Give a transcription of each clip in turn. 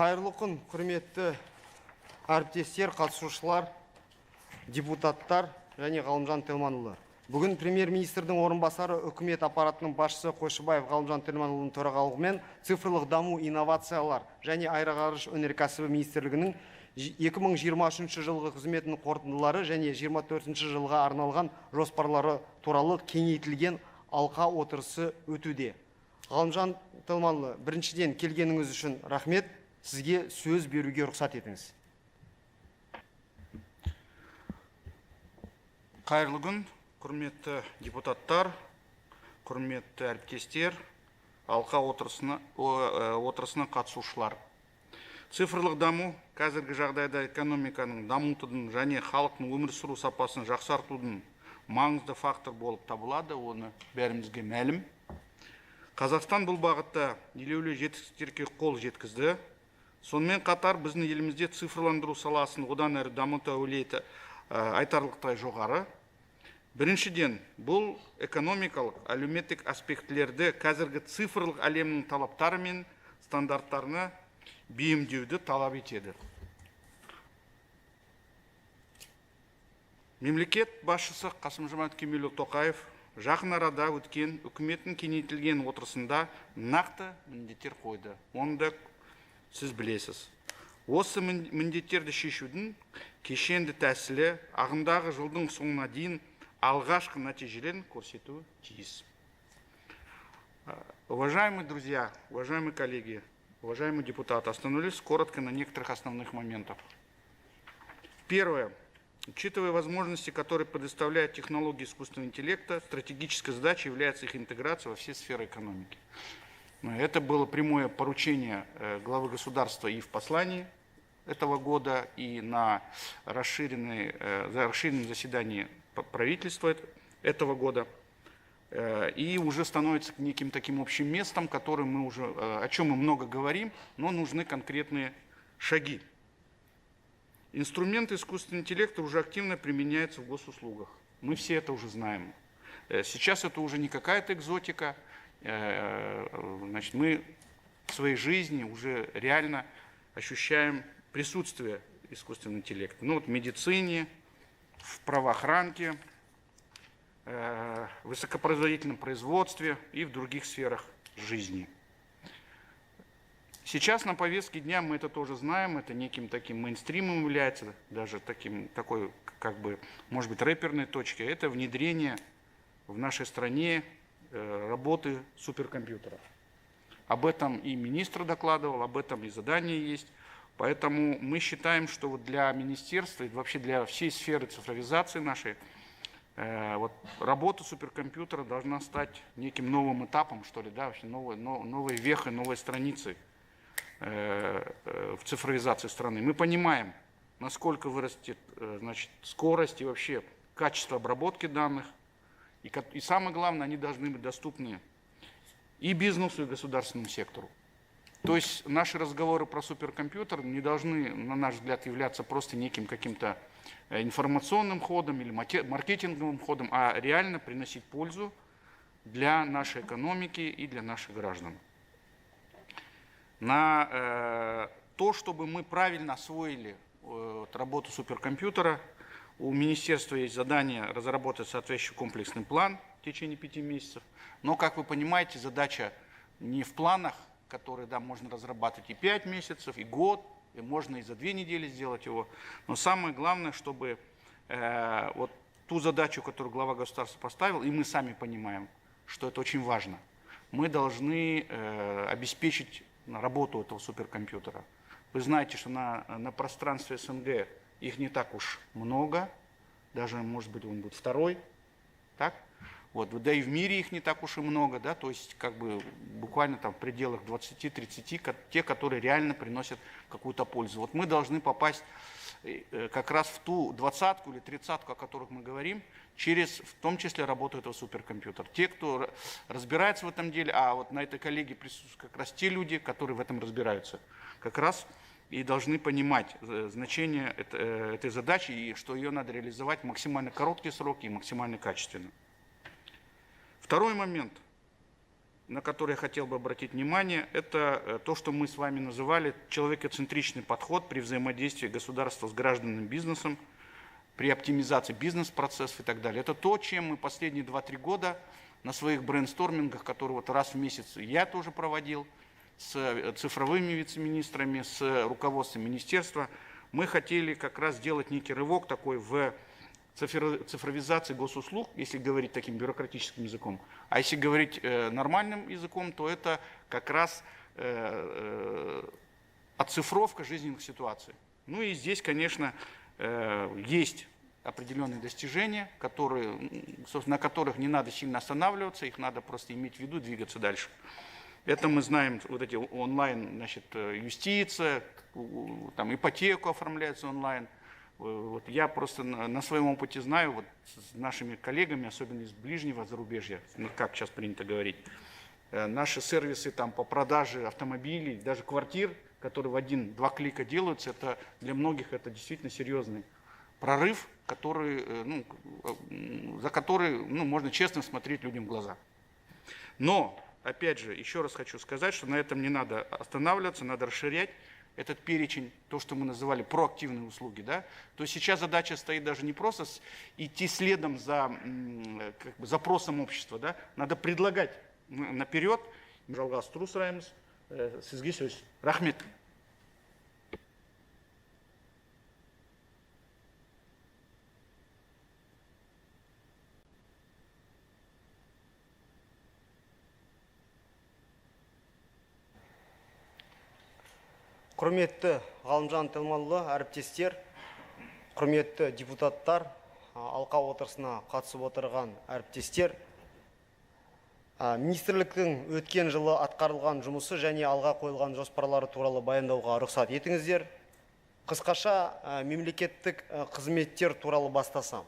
Қайырлы күн, құрметті әріптестер, қатысушылар, депутаттар және Ғалымжан Телманұлы. Бүгін премьер-министрдің орынбасары үкімет аппаратының басшысы Қойшыбаев Ғалымжан Телманұлының төрағалығымен цифрлық даму, инновациялар және аэроғарыш өнеркәсібі министрлігінің 2023 жылғы қызметінің қорытындылары және 24 жылға арналған жоспарлары туралы кеңейтілген алқа отырысы өтуде. Ғалымжан Телманұлы, біріншіден келгеніңіз үшін рахмет, сізге сөз беруге рұқсат етіңіз. Қайырлы күн, құрметті депутаттар, құрметті әріптестер, алқа отырысына қатысушылар. Цифрлық даму қазіргі жағдайда экономиканың дамудың және халықтың өмір сүру сапасын жақсартудың маңызды фактор болып табылады, оны бәрімізге мәлім. Қазақстан бұл бағытта елеулі жетістіктерге қол жеткізді. Сонымен қатар біздің елімізде цифрландыру саласын одан әрі дамыту әлеуеті айтарлықтай жоғары. Біріншіден, бұл экономикалық, әлеуметтік аспектілерді қазіргі цифрлық әлемнің талаптары мен стандарттарына бейімдеуді талап етеді. Мемлекет басшысы Қасым-Жомарт Кемелұлы Тоқаев жақын арада өткен үкіметтің кеңейтілген отырысында нақты міндеттер қойды. Оны да сіз білесіз. Осы міндеттерді шешудің кешенді тәсілі ағымдағы жылдың соңына дейін алғашқы нәтижелерін көрсету тиіс. Уважаемые друзья, уважаемые коллеги, уважаемые депутаты, остановлюсь коротко на некоторых основных моментах. Первое. Учитывая возможности, которые предоставляют технологии искусственного интеллекта, стратегической задачей является их интеграция во все сферы экономики. Это было прямое поручение главы государства и в послании этого года, и на расширенном заседании правительства этого года. И уже становится неким таким общим местом, о чем мы много говорим, но нужны конкретные шаги. Инструменты искусственного интеллекта уже активно применяются в госуслугах. Мы все это уже знаем. Сейчас это уже не какая-то экзотика. Значит, мы в своей жизни уже реально ощущаем присутствие искусственного интеллекта. В медицине, в правоохранке, в высокопроизводительном производстве и в других сферах жизни. Сейчас на повестке дня мы это тоже знаем, это неким таким мейнстримом является, даже такой, может быть, рэперной точкой. Это внедрение в нашей стране работы суперкомпьютеров. Об этом и министр докладывал, об этом и задание есть. Поэтому мы считаем, что для министерства и вообще для всей сферы цифровизации нашей работа суперкомпьютера должна стать неким новым этапом, что ли, да, вообще новой вехой, новой страницей в цифровизации страны. Мы понимаем, насколько вырастет скорость и вообще качество обработки данных. И самое главное, они должны быть доступны и бизнесу, и государственному сектору. То есть наши разговоры про суперкомпьютер не должны, на наш взгляд, являться просто неким каким-то информационным ходом или маркетинговым ходом, а реально приносить пользу для нашей экономики и для наших граждан. На то, чтобы мы правильно освоили работу суперкомпьютера, у министерства есть задание разработать соответствующий комплексный план в течение 5 месяцев. Но, как вы понимаете, задача не в планах, которые можно разрабатывать и 5 месяцев, и год, и можно и за 2 недели сделать его. Но самое главное, чтобы ту задачу, которую глава государства поставил, и мы сами понимаем, что это очень важно, мы должны обеспечить работу этого суперкомпьютера. Вы знаете, что на пространстве СНГ их не так уж много, даже, может быть, он будет второй, так? Да и в мире их не так уж и много, да, то есть буквально в пределах 20-30, те, которые реально приносят какую-то пользу. Мы должны попасть как раз в ту 20-ку или 30-ку, о которых мы говорим, через, в том числе, работу этого суперкомпьютера. Те, кто разбирается в этом деле, а на этой коллегии присутствуют как раз те люди, которые в этом разбираются, как раз и должны понимать значение этой задачи и что ее надо реализовать в максимально короткие сроки и максимально качественно. Второй момент. на который я хотел бы обратить внимание, это то, что мы с вами называли человекоцентричный подход при взаимодействии государства с гражданным бизнесом, при оптимизации бизнес-процессов и так далее. Это то, чем мы последние 2-3 года на своих брейнстормингах, которые вот раз в месяц я тоже проводил, с цифровыми вице-министрами, с руководством министерства, мы хотели как раз сделать некий рывок такой в цифровизации госуслуг, если говорить таким бюрократическим языком. А если говорить нормальным языком, то это как раз оцифровка жизненных ситуаций. Ну и здесь, конечно, есть определенные достижения, на которых не надо сильно останавливаться, их надо просто иметь в виду, двигаться дальше. Это мы знаем, вот эти онлайн, значит, юстиция, там ипотеку оформляется онлайн. Вот я просто на своем опыте знаю, вот с нашими коллегами, особенно из ближнего зарубежья, ну, как сейчас принято говорить, наши сервисы там по продаже автомобилей, даже квартир, которые в 1-2 клика делаются, это для многих это действительно серьезный прорыв, за который можно честно смотреть людям в глаза. Но, опять же, еще раз хочу сказать, что на этом не надо останавливаться, надо расширять этот перечень, то, что мы называли проактивные услуги. Да? То есть сейчас задача стоит даже не просто идти следом за запросом общества, да? Надо предлагать наперед. Жалғастыру сұраймыз. Сізге сөз. Рахмет. Құрметті Ғалымжан Тельманұлы, әріптестер, құрметті депутаттар, алқа отырысына қатысып отырған әріптестер, министрліктің өткен жылы атқарылған жұмысы және алға қойылған жоспарлары туралы баяндауға рұқсат етіңіздер. Қысқаша мемлекеттік қызметтер туралы бастасам.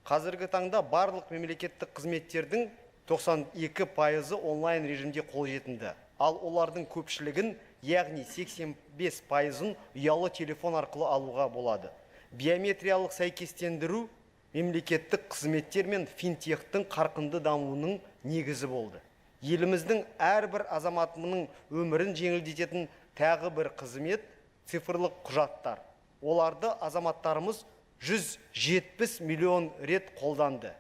Қазіргі таңда барлық мемлекеттік қызметтердің 92% онлайн режимде қолжетімді. Ал олардың көпшілігін, яғни 85%-ын ұялы телефон арқылы алуға болады. Биометриялық сәйкестендіру мемлекеттік қызметтер мен финтехтің қарқынды дамуының негізі болды. Еліміздің әрбір азаматының өмірін жеңілдететін тағы бір қызмет цифрлық құжаттар. Оларды азаматтарымыз 170 миллион рет қолданды.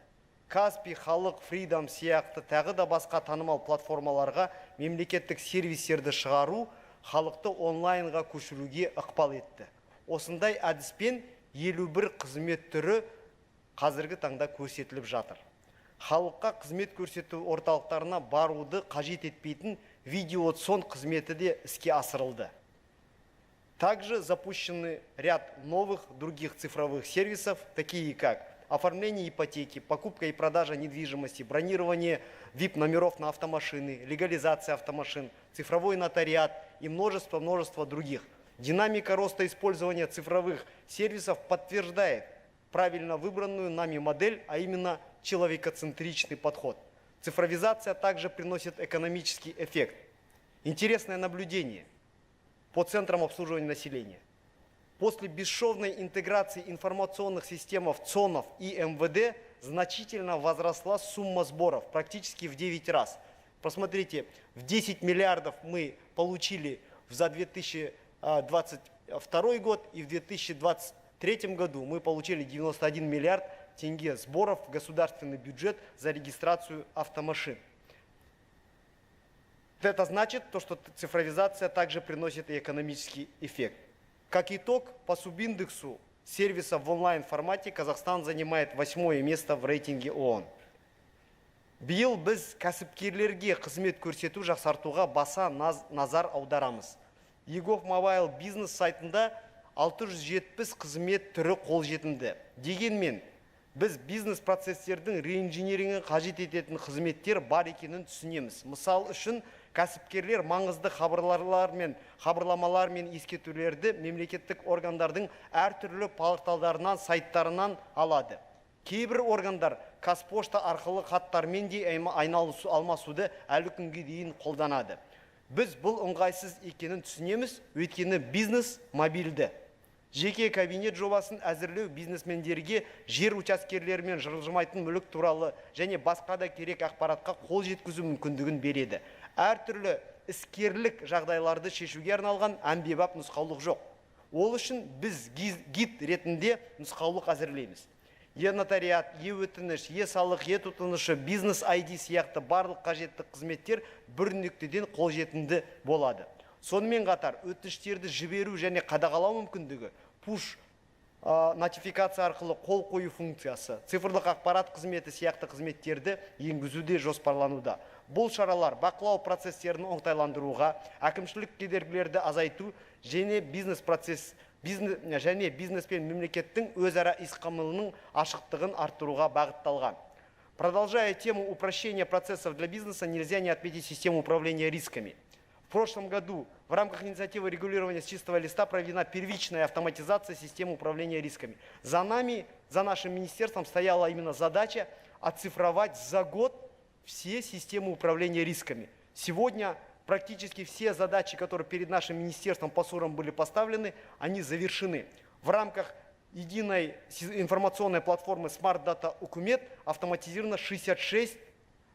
Каспи, Халық, Фридом сияқты тағы да басқа танымал платформаларға мемлекеттік сервистерді шығару халықты онлайнға көшіруге ықпал етті. Осындай әдіспен 51 қызмет түрі қазіргі таңда көрсетіліп жатыр. Халыққа қызмет көрсету орталықтарына баруды қажет етпейтін видеосон қызметі де іске асырылды. Также запущены ряд новых других цифровых сервисов, такие как оформление ипотеки, покупка и продажа недвижимости, бронирование VIP-номеров на автомашины, легализация автомашин, цифровой нотариат и множество других. Динамика роста использования цифровых сервисов подтверждает правильно выбранную нами модель, а именно человекоцентричный подход. Цифровизация также приносит экономический эффект. Интересное наблюдение по центрам обслуживания населения. После бесшовной интеграции информационных систем ЦОНов и МВД значительно возросла сумма сборов, практически в 9 раз. Посмотрите, в 10 миллиардов мы получили за 2022 год, и в 2023 году мы получили 91 миллиард тенге сборов в государственный бюджет за регистрацию автомашин. Это значит, что цифровизация также приносит и экономический эффект. Как итог, по субиндексу сервисов в онлайн-формате Казахстан занимает 8-е место в рейтинге ООН. Биыл біз кәсіпкерлерге қызмет көрсету жақсартуға баса назар аударамыз. Егов Мобайл бизнес сайтында 670 қызмет түрі қолжетімді. Дегенмен, біз бизнес-процесстердің реинжинирингі қажет ететін қызметтер бар екенін түсінеміз. Мысал үшін, кәсіпкерлер маңызды хабарламалар мен ескертулерді мемлекеттік органдардың әртүрлі порталдарынан, сайттарынан алады. Кейбір органдар Қазпошта арқылы хаттармен де алмасуды әлі күнге дейін қолданады. Біз бұл ыңғайсыз екенін түсінеміз, өйткені бизнес мобильді. жеке кабинет жобасын әзірлеу бизнесмендерге жер учаскелері мен жылжымайтын мүлік туралы және басқа да керек ақпаратқа қол жеткізу мүмкіндігін береді. Әртүрлі іскерлік жағдайларды шешуге арналған әмбебап нұсқаулық жоқ. Ол үшін біз гид ретінде нұсқаулық әзірлейміз. Нотариат, өтініш, салық, тұтынышы, бизнес ID сияқты барлық қажетті қызметтер бір нүктеден қолжетімді болады. Сонымен қатар өтініштерді жіберу және қадағалау мүмкіндігі, пуш нотификация арқылы қол қою функциясы, цифрлық ақпарат қызметі сияқты қызметтерді енгізуде жоспарлануда. Бұл шаралар бақылау процесстерін оңтайландыруға, әкімшілік кедергілерді азайту және бизнес пен мемлекеттің өзара іс-қимылының ашықтығын арттыруға бағытталған. Продолжая тему упрощения процессов для бизнеса, нельзя не отметить систему управления рисками. В прошлом году в рамках инициативы регулирования с чистого листа проведена первичная автоматизация системы управления рисками. За нашим министерством стояла именно задача оцифровать за год все системы управления рисками. Сегодня практически все задачи, которые перед нашим министерством по СУРам были поставлены, они завершены. В рамках единой информационной платформы Smart Data Ukumet автоматизировано 66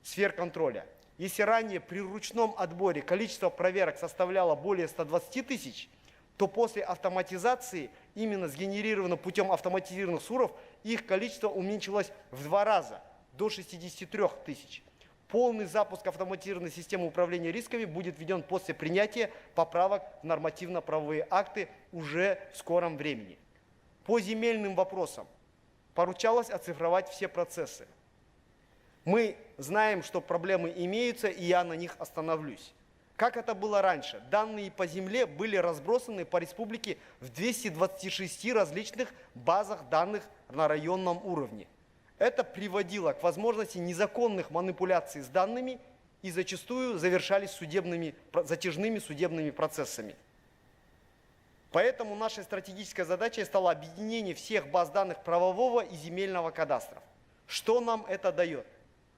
сфер контроля. Если ранее при ручном отборе количество проверок составляло более 120 тысяч, то после автоматизации, именно сгенерировано путем автоматизированных СУРов, их количество уменьшилось в 2 раза, до 63 тысяч. Полный запуск автоматизированной системы управления рисками будет введен после принятия поправок в нормативно-правовые акты уже в скором времени. По земельным вопросам поручалось оцифровать все процессы. Мы знаем, что проблемы имеются, и я на них остановлюсь. Как это было раньше? Данные по земле были разбросаны по республике в 226 различных базах данных на районном уровне. Это приводило к возможности незаконных манипуляций с данными и зачастую завершались затяжными судебными процессами. Поэтому нашей стратегической задачей стало объединение всех баз данных правового и земельного кадастров. Что нам это дает?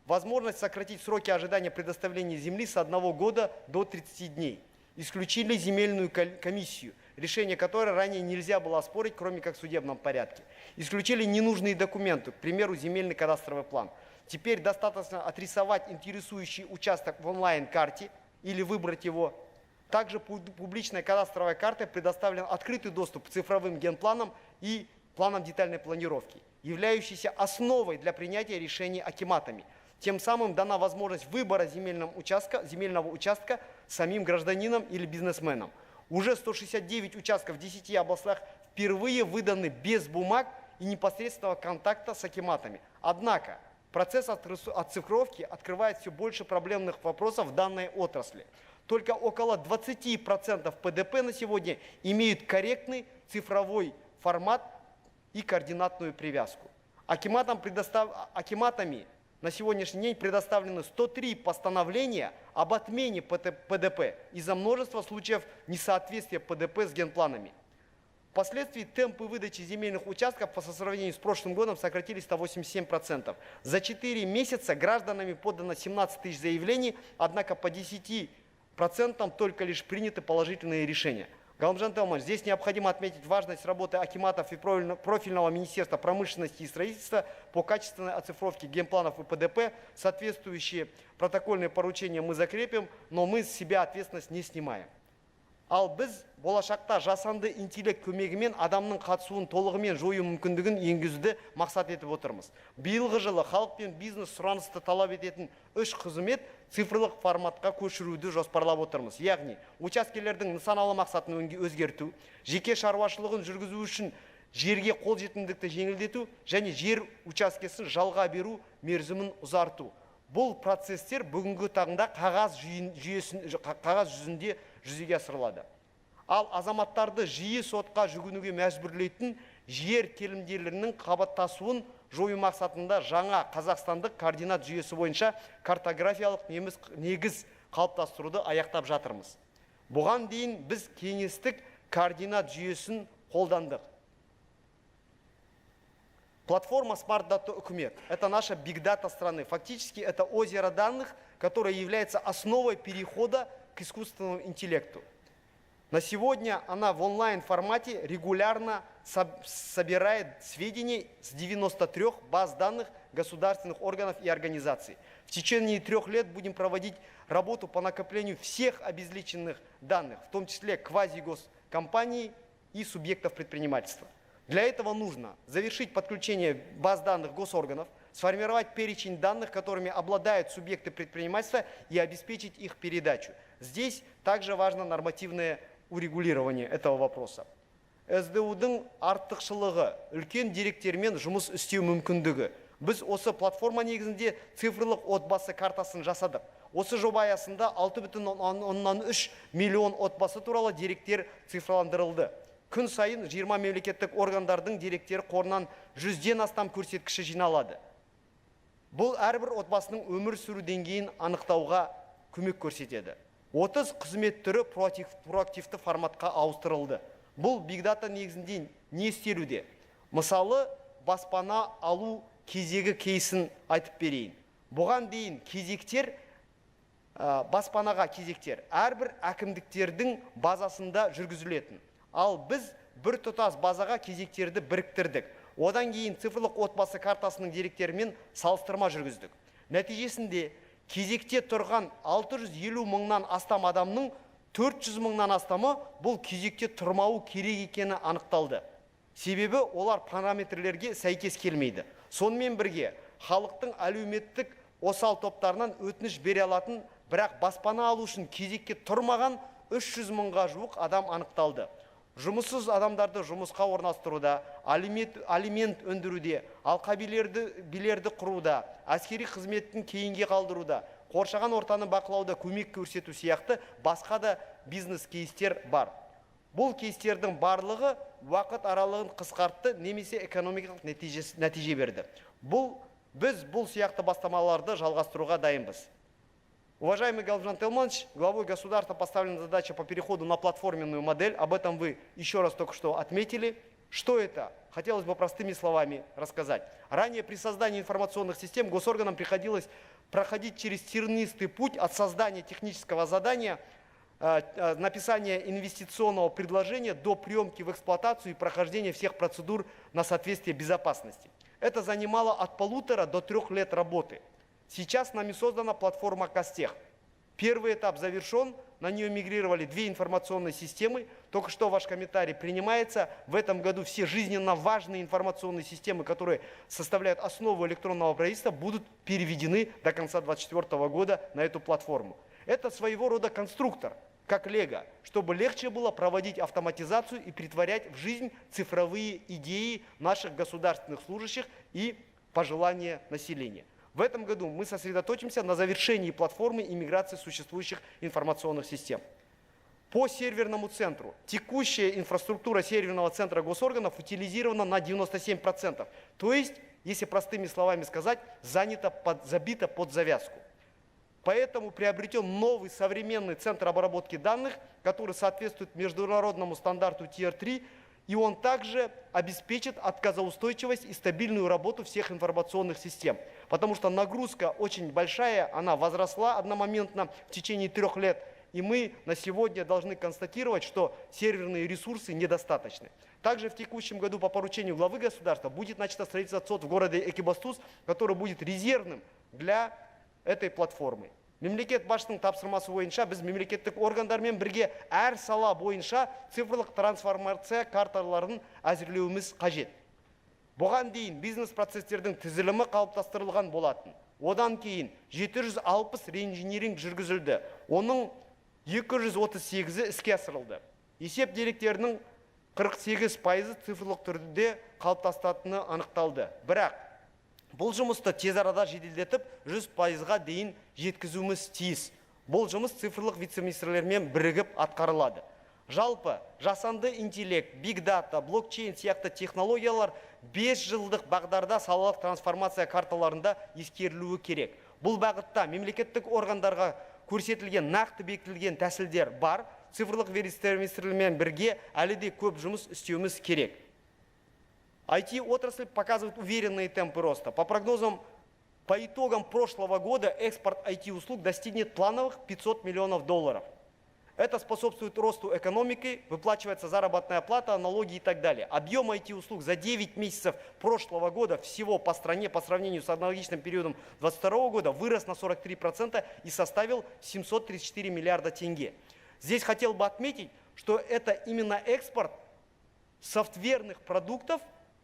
Возможность сократить сроки ожидания предоставления земли с 1 года до 30 дней. Исключили земельную комиссию, решение которой ранее нельзя было оспорить, кроме как в судебном порядке. Исключили ненужные документы, к примеру, земельный кадастровый план. Теперь достаточно отрисовать интересующий участок в онлайн-карте или выбрать его. Также публичная кадастровая карта предоставлен открытый доступ к цифровым генпланам и планам детальной планировки, являющейся основой для принятия решений акиматами. Тем самым дана возможность выбора земельного участка самим гражданином или бизнесменом. Уже 169 участков в 10 областях впервые выданы без бумаг и непосредственного контакта с акиматами. Однако процесс оцифровки открывает все больше проблемных вопросов в данной отрасли. Только около 20% ПДП на сегодня имеют корректный цифровой формат и координатную привязку. Акиматами на сегодняшний день предоставлены 103 постановления об отмене ПДП из-за множества случаев несоответствия ПДП с генпланами. Впоследствии темпы выдачи земельных участков по сравнению с прошлым годом сократились до 87%. За 4 месяца гражданами подано 17 тысяч заявлений, однако по 10% только лишь приняты положительные решения. Галымжан Телманович, здесь необходимо отметить важность работы акиматов и профильного Министерства промышленности и строительства по качественной оцифровке генпланов и ПДП. Соответствующие протокольные поручения мы закрепим, но мы с себя ответственность не снимаем. Ал біз болашақта жасанды интеллект көмегімен адамның қатысуын толығымен жою мүмкіндігін енгізуді мақсат етіп отырмыз. Биылғы жылы халық пен бизнес сұранысты талап ететін 3 қызмет цифрлық форматқа көшіруді жоспарлап отырмыз. Яғни, учаскелердің нысаналы мақсатын өзгерту, жеке шаруашылығын жүргізу үшін жерге қолжетімділікті жеңілдету және жер учаскесін жалға беру мерзімін ұзарту. Бұл процесстер бүгінгі таңда қағаз жүзінде жүзеге асырылады. Ал азаматтарды жиі сотқа жүгінуге мәжбүрлейтін жер телімдерінің қабаттасуын жою мақсатында жаңа қазақстандық координат жүйесі бойынша картографиялық негіз қалыптастыруды аяқтап жатырмыз. Бұған дейін біз кеңестік координат жүйесін қолдандық. Платформа Smart Data Ukumet – это наша Big Data страны. Фактически это озеро данных, которое является основой перехода к искусственному интеллекту. На сегодня она в онлайн-формате регулярно собирает сведения с 93 баз данных государственных органов и организаций. В течение 3 лет будем проводить работу по накоплению всех обезличенных данных, в том числе квазигоскомпаний и субъектов предпринимательства. Для этого нужно завершить подключение баз данных госорганов, сформировать перечень данных, которыми обладают субъекты предпринимательства, и обеспечить их передачу. Здесь также важно нормативное урегулирование этого вопроса. СДУ-дың артықшылығы, үлкен деректермен жұмыс істеу мүмкіндігі. Біз осы платформа негізінде цифрлық отбасы картасын жасадық. Осы жоба аясында 6,3 миллион отбасы туралы деректер цифрландырылды. Күн сайын 20 мемлекеттік органдардың деректері қорынан 100-ден астам көрсеткіші жиналады. Бұл әрбір отбасының өмір сүру деңгейін анықтауға көмек көрсетеді. 30 қызмет түрі проактивті форматқа ауыстырылды. Бұл Big Data негізінде не істелуде? Мысалы, баспана алу кезегі кейсін айтып берейін. Бұған дейін кезектер, баспанаға кезектер әрбір әкімдіктердің базасында жүргізілетін. Ал біз бір тұтас базаға кезектерді біріктірдік. Одан кейін цифрлық отбасы картасының деректерімен салыстырма жүргіздік. Нәтижесінде кезекте тұрған 650 мыңнан астам адамның 400 мыңнан астамы бұл кезекте тұрмауы керек екені анықталды. Себебі олар параметрлерге сәйкес келмейді. Сонымен бірге халықтың әлеуметтік осал топтарынан өтініш бере алатын, бірақ баспана алу үшін кезекке тұрмаған 300 мыңға жуық адам анықталды. Жұмыссыз адамдарды жұмысқа орналастыруда, алимент өндіруде, алқабилерді құруда, әскери қызметтің кейінге қалдыруда, қоршаған ортаны бақылауда көмек көрсету сияқты басқа да бизнес кейстер бар. Бұл кейстердің барлығы уақыт аралығын қысқартты, немесе экономикалық нәтиже берді. Біз бұл сияқты бастамаларды жалғастыруға дайынбыз. Уважаемый Галымжан Тельманович, главой государства поставлена задача по переходу на платформенную модель. Об этом вы еще раз только что отметили. Что это? Хотелось бы простыми словами рассказать. Ранее при создании информационных систем госорганам приходилось проходить через тернистый путь от создания технического задания, написания инвестиционного предложения до приемки в эксплуатацию и прохождения всех процедур на соответствие безопасности. Это занимало от 1,5 до 3 лет работы. Сейчас нами создана платформа Костех. Первый этап завершен, на нее мигрировали 2 информационные системы. Только что ваш комментарий принимается. В этом году все жизненно важные информационные системы, которые составляют основу электронного правительства, будут переведены до конца 2024 года на эту платформу. Это своего рода конструктор, как Лего, чтобы легче было проводить автоматизацию и притворять в жизнь цифровые идеи наших государственных служащих и пожелания населения. В этом году мы сосредоточимся на завершении платформы и миграции существующих информационных систем. По серверному центру. Текущая инфраструктура серверного центра госорганов утилизирована на 97%. То есть, если простыми словами сказать, забита под завязку. Поэтому приобретен новый современный центр обработки данных, который соответствует международному стандарту Tier 3, и он также обеспечит отказоустойчивость и стабильную работу всех информационных систем. Потому что нагрузка очень большая, она возросла одномоментно в течение 3 лет. И мы на сегодня должны констатировать, что серверные ресурсы недостаточны. Также в текущем году по поручению главы государства будет начато строительство ЦОД в городе Экибастуз, который будет резервным для этой платформы. Мемлекет башының тапсырмасы бойынша біз мемлекеттік органдармен бірге әр сала бойынша цифрлық трансформация карталарын әзірлеуіміз қажет. Бұған дейін бизнес-процестердің тізілімі қалыптастырылған болатын. Одан кейін 760 реинжиниринг жүргізілді. Оның 238-і іске асырылды. Есеп деректерінің 48% цифрлық түрде қалыптастатыны анықталды. Бірақ бұл жұмысты тез арада жеделдетіп 100%-ға дейін жеткізуіміз тиіс. Бұл жұмыс цифрлық вице-министрлермен бірігіп атқарылады. Жалпы, жасанды интеллект, Big Data, блокчейн сияқты технологиялар 5 жылдық бағдарда салалық трансформация карталарында ескерілуі керек. Бұл бағытта мемлекеттік органдарға көрсетілген нақты бекітілген тәсілдер бар. Цифрлық вице-министрлермен бірге әлі де көп жұмыс істеуіміз керек. IT-отрасль показывает уверенные темпы роста. По прогнозам, по итогам прошлого года экспорт IT-услуг достигнет плановых $500 миллионов. Это способствует росту экономики, выплачивается заработная плата, налоги и так далее. Объем IT-услуг за 9 месяцев прошлого года всего по стране по сравнению с аналогичным периодом 2022 года вырос на 43% и составил 734 миллиарда тенге. Здесь хотел бы отметить, что это именно экспорт софтверных продуктов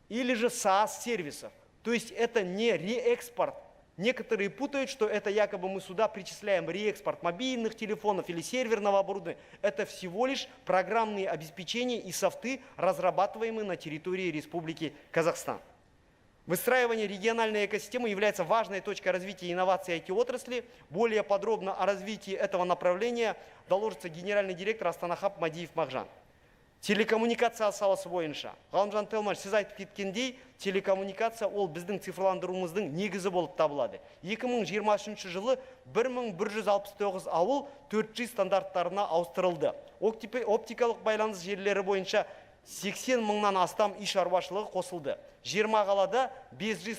или же SaaS-сервисов. То есть это не реэкспорт. Некоторые путают, что это якобы мы сюда причисляем реэкспорт мобильных телефонов или серверного оборудования. Это всего лишь программные обеспечения и софты, разрабатываемые на территории Республики Казахстан. Выстраивание региональной экосистемы является важной точкой развития инноваций IT-отрасли. Более подробно о развитии этого направления доложится генеральный директор Астана Хаб Мадиев Махжан. Телекоммуникация саласы бойынша. Ғалымжан Телмаш, сіз айтып кеткендей, телекоммуникация ол біздің цифрландыруымыздың негізі болып табылады. 2023 жылы 1169 ауыл 4G стандарттарына ауыстырылды. Оптикалық байланыс желілері бойынша 80 мыңнан астам үй шаруашылығы қосылды. 20 қалада 5G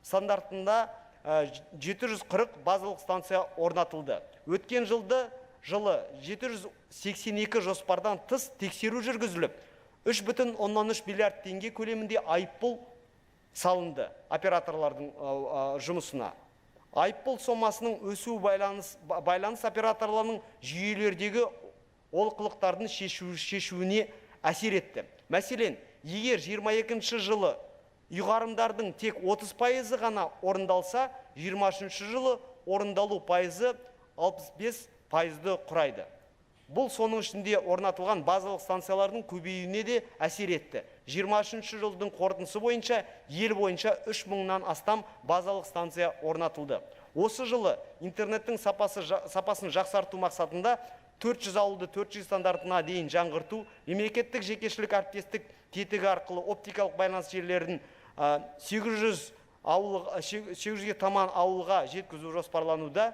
стандартында 740 базалық станция орнатылды. Өткен жылы 782 жоспардан тыс тексеру жүргізіліп, 3,3 миллиард теңге көлемінде айыппұл салынды операторлардың жұмысына. Айыппұл сомасының өсуі байланыс операторларының жүйелердегі олқылықтардың шешуіне әсер етті. Мәселен, егер 22 жылы ұйғарымдардың тек 30% ғана орындалса, 23 жылы орындалу пайызы 65%-ды құрайды. Бұл соның ішінде орнатылған базалық станциялардың көбеюіне де әсер етті. 23 жылдың қорытындысы бойынша ел бойынша 3 мыңнан астам базалық станция орнатылды. Осы жылы интернеттің сапасын жақсарту мақсатында 400 ауылды 4G стандартына дейін жаңғырту, мемлекеттік жекешелік әріптестік тетігі арқылы оптикалық байланыс желілерін 800-ге таман ауылға жеткізу жоспарлануда.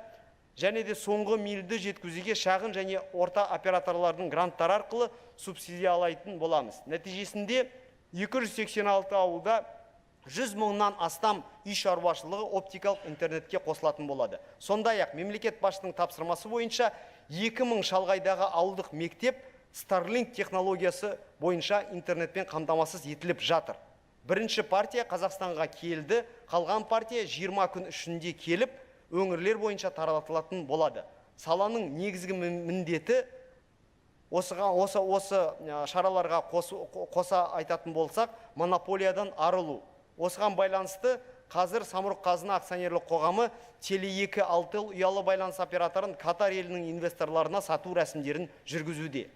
Және де соңғы мильді жеткізуге шағын және орта операторлардың гранттар арқылы субсидиялайтын боламыз. Нәтижесінде 286 ауылда 100 мыңнан астам үй шаруашылығы оптикалық интернетке қосылатын болады. Сондай-ақ мемлекет басшысының тапсырмасы бойынша 2000 шалғайдағы ауылдық мектеп Starlink технологиясы бойынша интернетпен қамтамасыз етіліп жатыр. Бірінші партия Қазақстанға келді, қалған партия 20 күн ішінде келіп, өңірлер бойынша таратылатын болады. Саланың негізгі міндеті осы шараларға қоса айтатын болсақ, монополиядан арылу. Осыған байланысты қазір Самұрық Қазына акционерлік қоғамы Теле2 6 ұялы байланыс операторын Катар елінің инвесторларына сату рәсімдерін жүргізуде.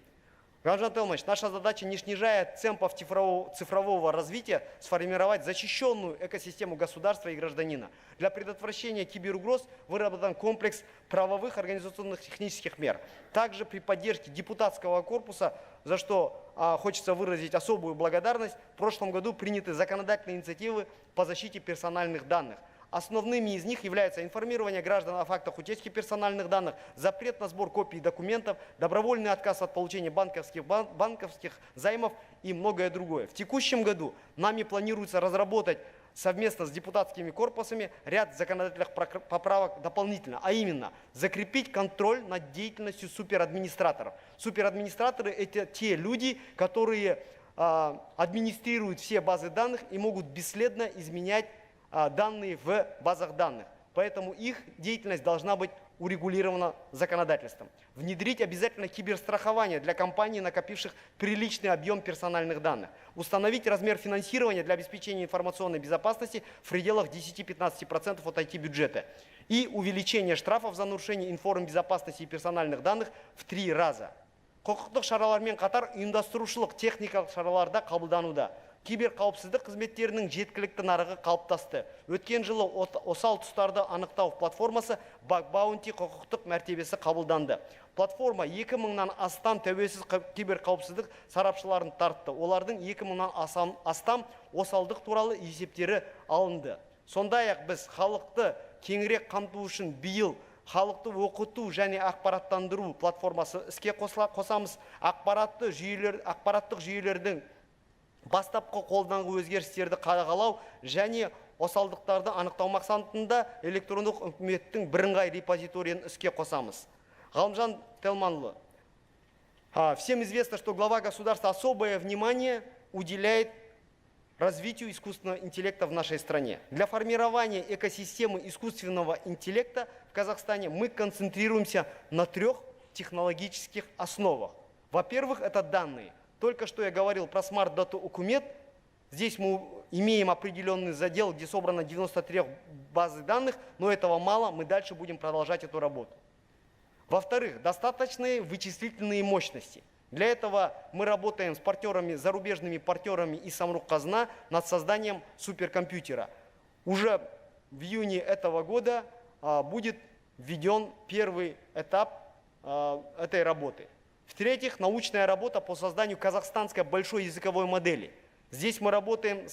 Ғалымжан Телмаш, наша задача, не снижая темпов цифрового развития, сформировать защищенную экосистему государства и гражданина. Для предотвращения киберугроз выработан комплекс правовых организационных технических мер. Также при поддержке депутатского корпуса, за что хочется выразить особую благодарность, в прошлом году приняты законодательные инициативы по защите персональных данных. Основными из них являются информирование граждан о фактах утечки персональных данных, запрет на сбор копий документов, добровольный отказ от получения банковских займов и многое другое. В текущем году нами планируется разработать совместно с депутатскими корпусами ряд законодательных поправок дополнительно, а именно закрепить контроль над деятельностью суперадминистраторов. Суперадминистраторы – это те люди, которые администрируют все базы данных и могут бесследно изменять данные в базах данных. Поэтому их деятельность должна быть урегулирована законодательством. Внедрить обязательно киберстрахование для компаний, накопивших приличный объем персональных данных. Установить размер финансирования для обеспечения информационной безопасности в пределах 10-15% от IT-бюджета. И увеличение штрафов за нарушение информбезопасности и персональных данных в 3 раза. Құқықтық шаралармен қатар ұйымдастырушылық техникалық шараларда қабылдануда. Киберқауіпсіздік қызметтерінің жеткілікті нарығы қалыптасты. Өткен жылы осал тұстарды анықтау платформасы Bug Bounty құқықтық мәртебесі қабылданды. Платформа 2000-нан астам тәуелсіз киберқауіпсіздік сарапшыларын тартты. Олардың 2000-нан астам осалдық туралы есептері алынды. Сондай-ақ біз халықты кеңірек қамту үшін биыл халықты оқыту және ақпараттандыру платформасы іске қосамыз. Ақпараттық жүйелердің бастапқы қолданғы өзгерістерді қадағалау және осалдықтарды анықтау мақсатында электрондық үкіметтің бірыңғай репозиториясын іске қосамыз. Ғалымжан Телманұлы, Всем известно, что глава государства особое внимание уделяет развитию искусственного интеллекта в нашей стране. Для формирования экосистемы искусственного интеллекта в Казахстане мы концентрируемся на 3 технологических основах. Во-первых, это данные. Только что я говорил про Smart Data Ucumет. Здесь мы имеем определенный задел, где собрано 93 базы данных, но этого мало, мы дальше будем продолжать эту работу. Во-вторых, достаточные вычислительные мощности. Для этого мы работаем с партнерами, зарубежными партнерами и Самрук-Казна над созданием суперкомпьютера. Уже в июне этого года будет введен первый этап этой работы. В-третьих, научная работа по созданию казахстанской большой языковой модели. Здесь мы работаем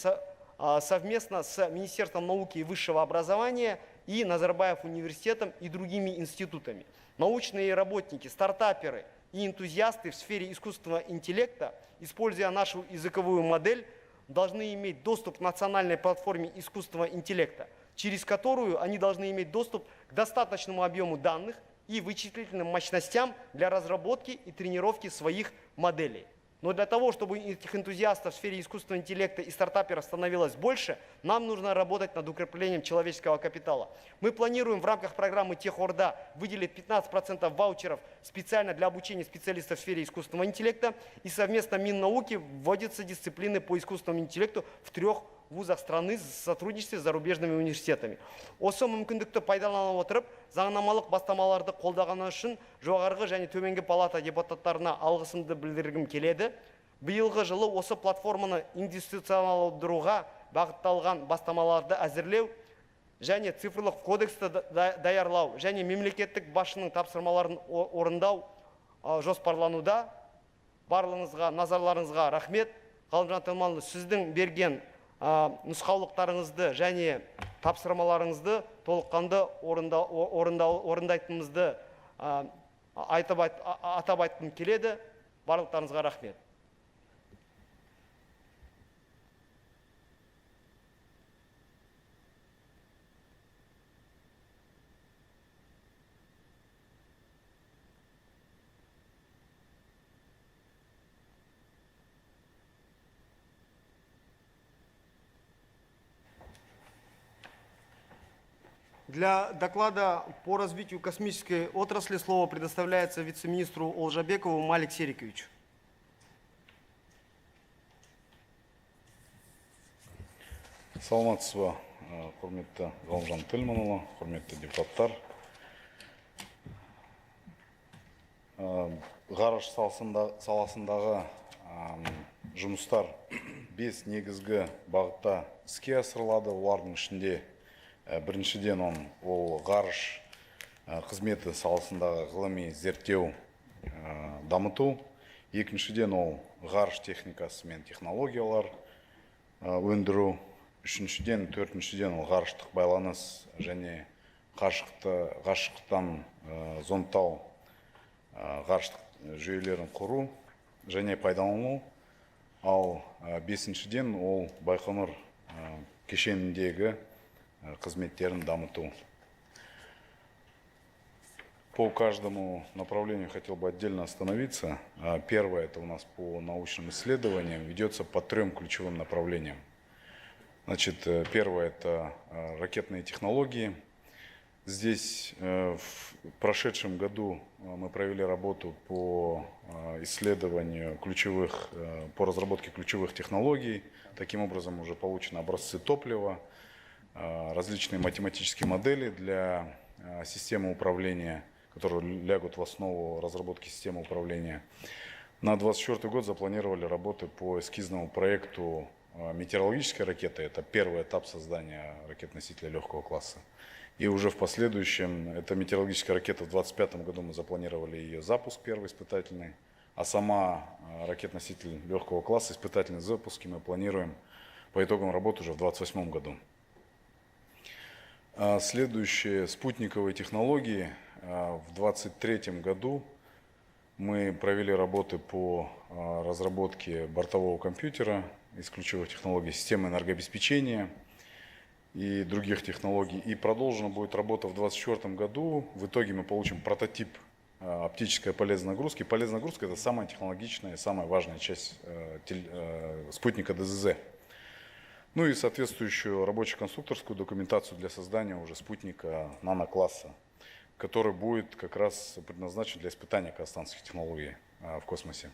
совместно с Министерством науки и высшего образования и Назарбаев университетом и другими институтами. Научные работники, стартаперы и энтузиасты в сфере искусственного интеллекта, используя нашу языковую модель, должны иметь доступ к национальной платформе искусственного интеллекта, через которую они должны иметь доступ к достаточному объему данных и вычислительным мощностям для разработки и тренировки своих моделей. Но для того, чтобы этих энтузиастов в сфере искусственного интеллекта и стартаперов становилось больше, нам нужно работать над укреплением человеческого капитала. Мы планируем в рамках программы Техорда выделить 15% ваучеров специально для обучения специалистов в сфере искусственного интеллекта, и совместно Миннауки вводятся дисциплины по искусственному интеллекту в 3 вузах страны в сотрудничестве с зарубежными университетами. Осы мүмкіндікті пайдалана отырып, заңнамалық бастамаларды қолдағаны үшін жоғарғы және төменгі палата депутаттарына алғысымды білдіргім келеді. Биылғы жылы осы платформаны институционалдыруға бағытталған бастамаларды әзірлеу және цифрлық кодексті даярлау және мемлекеттік басшының тапсырмаларын орындау жоспарлануда. Барлығыңызға, назарларыңызға рахмет. Ғалымжан Тельманұлы, сіздің берген нұсқаулықтарыңызды және тапсырмаларыңызды толыққанды орындайтынымызды атап айтқым келеді. Барлықтарыңызға рахмет. Для доклада по развитию космической отрасли слово предоставляется вице-министру Олжабекову Малик Сериковичу. Саламатсыз ба, құрметті Ғалымжан Тельманұлы, құрметті депутаттар. Ғарыш саласындағы жұмыстар 5 негізгі бағытта іске асырылады. Олардың ішінде біріншіден ол ғарыш қызметі саласындағы ғылыми зерттеу дамыту. Екіншіден ол ғарыш техникасы мен технологиялар өндіру. Үшіншіден, төртіншіден ол ғарыштық байланыс және ғарыштықтан зондтау ғарыштық жүйелерін құру және пайдалану. Ал бесіншіден ол Байқоңыр кешеніндегі қызметтерін дамыту. По каждому направлению хотел бы отдельно остановиться. Первое, это у нас по научным исследованиям, ведется по 3 ключевым направлениям. Значит, первое, это ракетные технологии. Здесь в прошедшем году мы провели работу по исследованию по разработке ключевых технологий. Таким образом, уже получены образцы топлива, различные математические модели для системы управления, которые лягут в основу разработки системы управления. На 2024 год запланировали работы по эскизному проекту метеорологической ракеты. Это первый этап создания ракет-носителя легкого класса. И уже в последующем, это метеорологическая ракета, в 2025 году мы запланировали ее запуск первый испытательный, а сама ракет-носитель легкого класса, испытательные запуски мы планируем по итогам работы уже в 2028 году. Следующие спутниковые технологии. В 2023 году мы провели работы по разработке бортового компьютера из ключевых технологий, системы энергообеспечения и других технологий. И продолжена будет работа в 2024 году. В итоге мы получим прототип оптической полезной нагрузки. Полезная нагрузка – это самая технологичная, самая важная часть спутника ДЗЗ. Ну и соответствующую рабоче-конструкторскую документацию для создания уже спутника нанокласса, который будет как раз предназначен для испытания казахстанских технологий в космосе.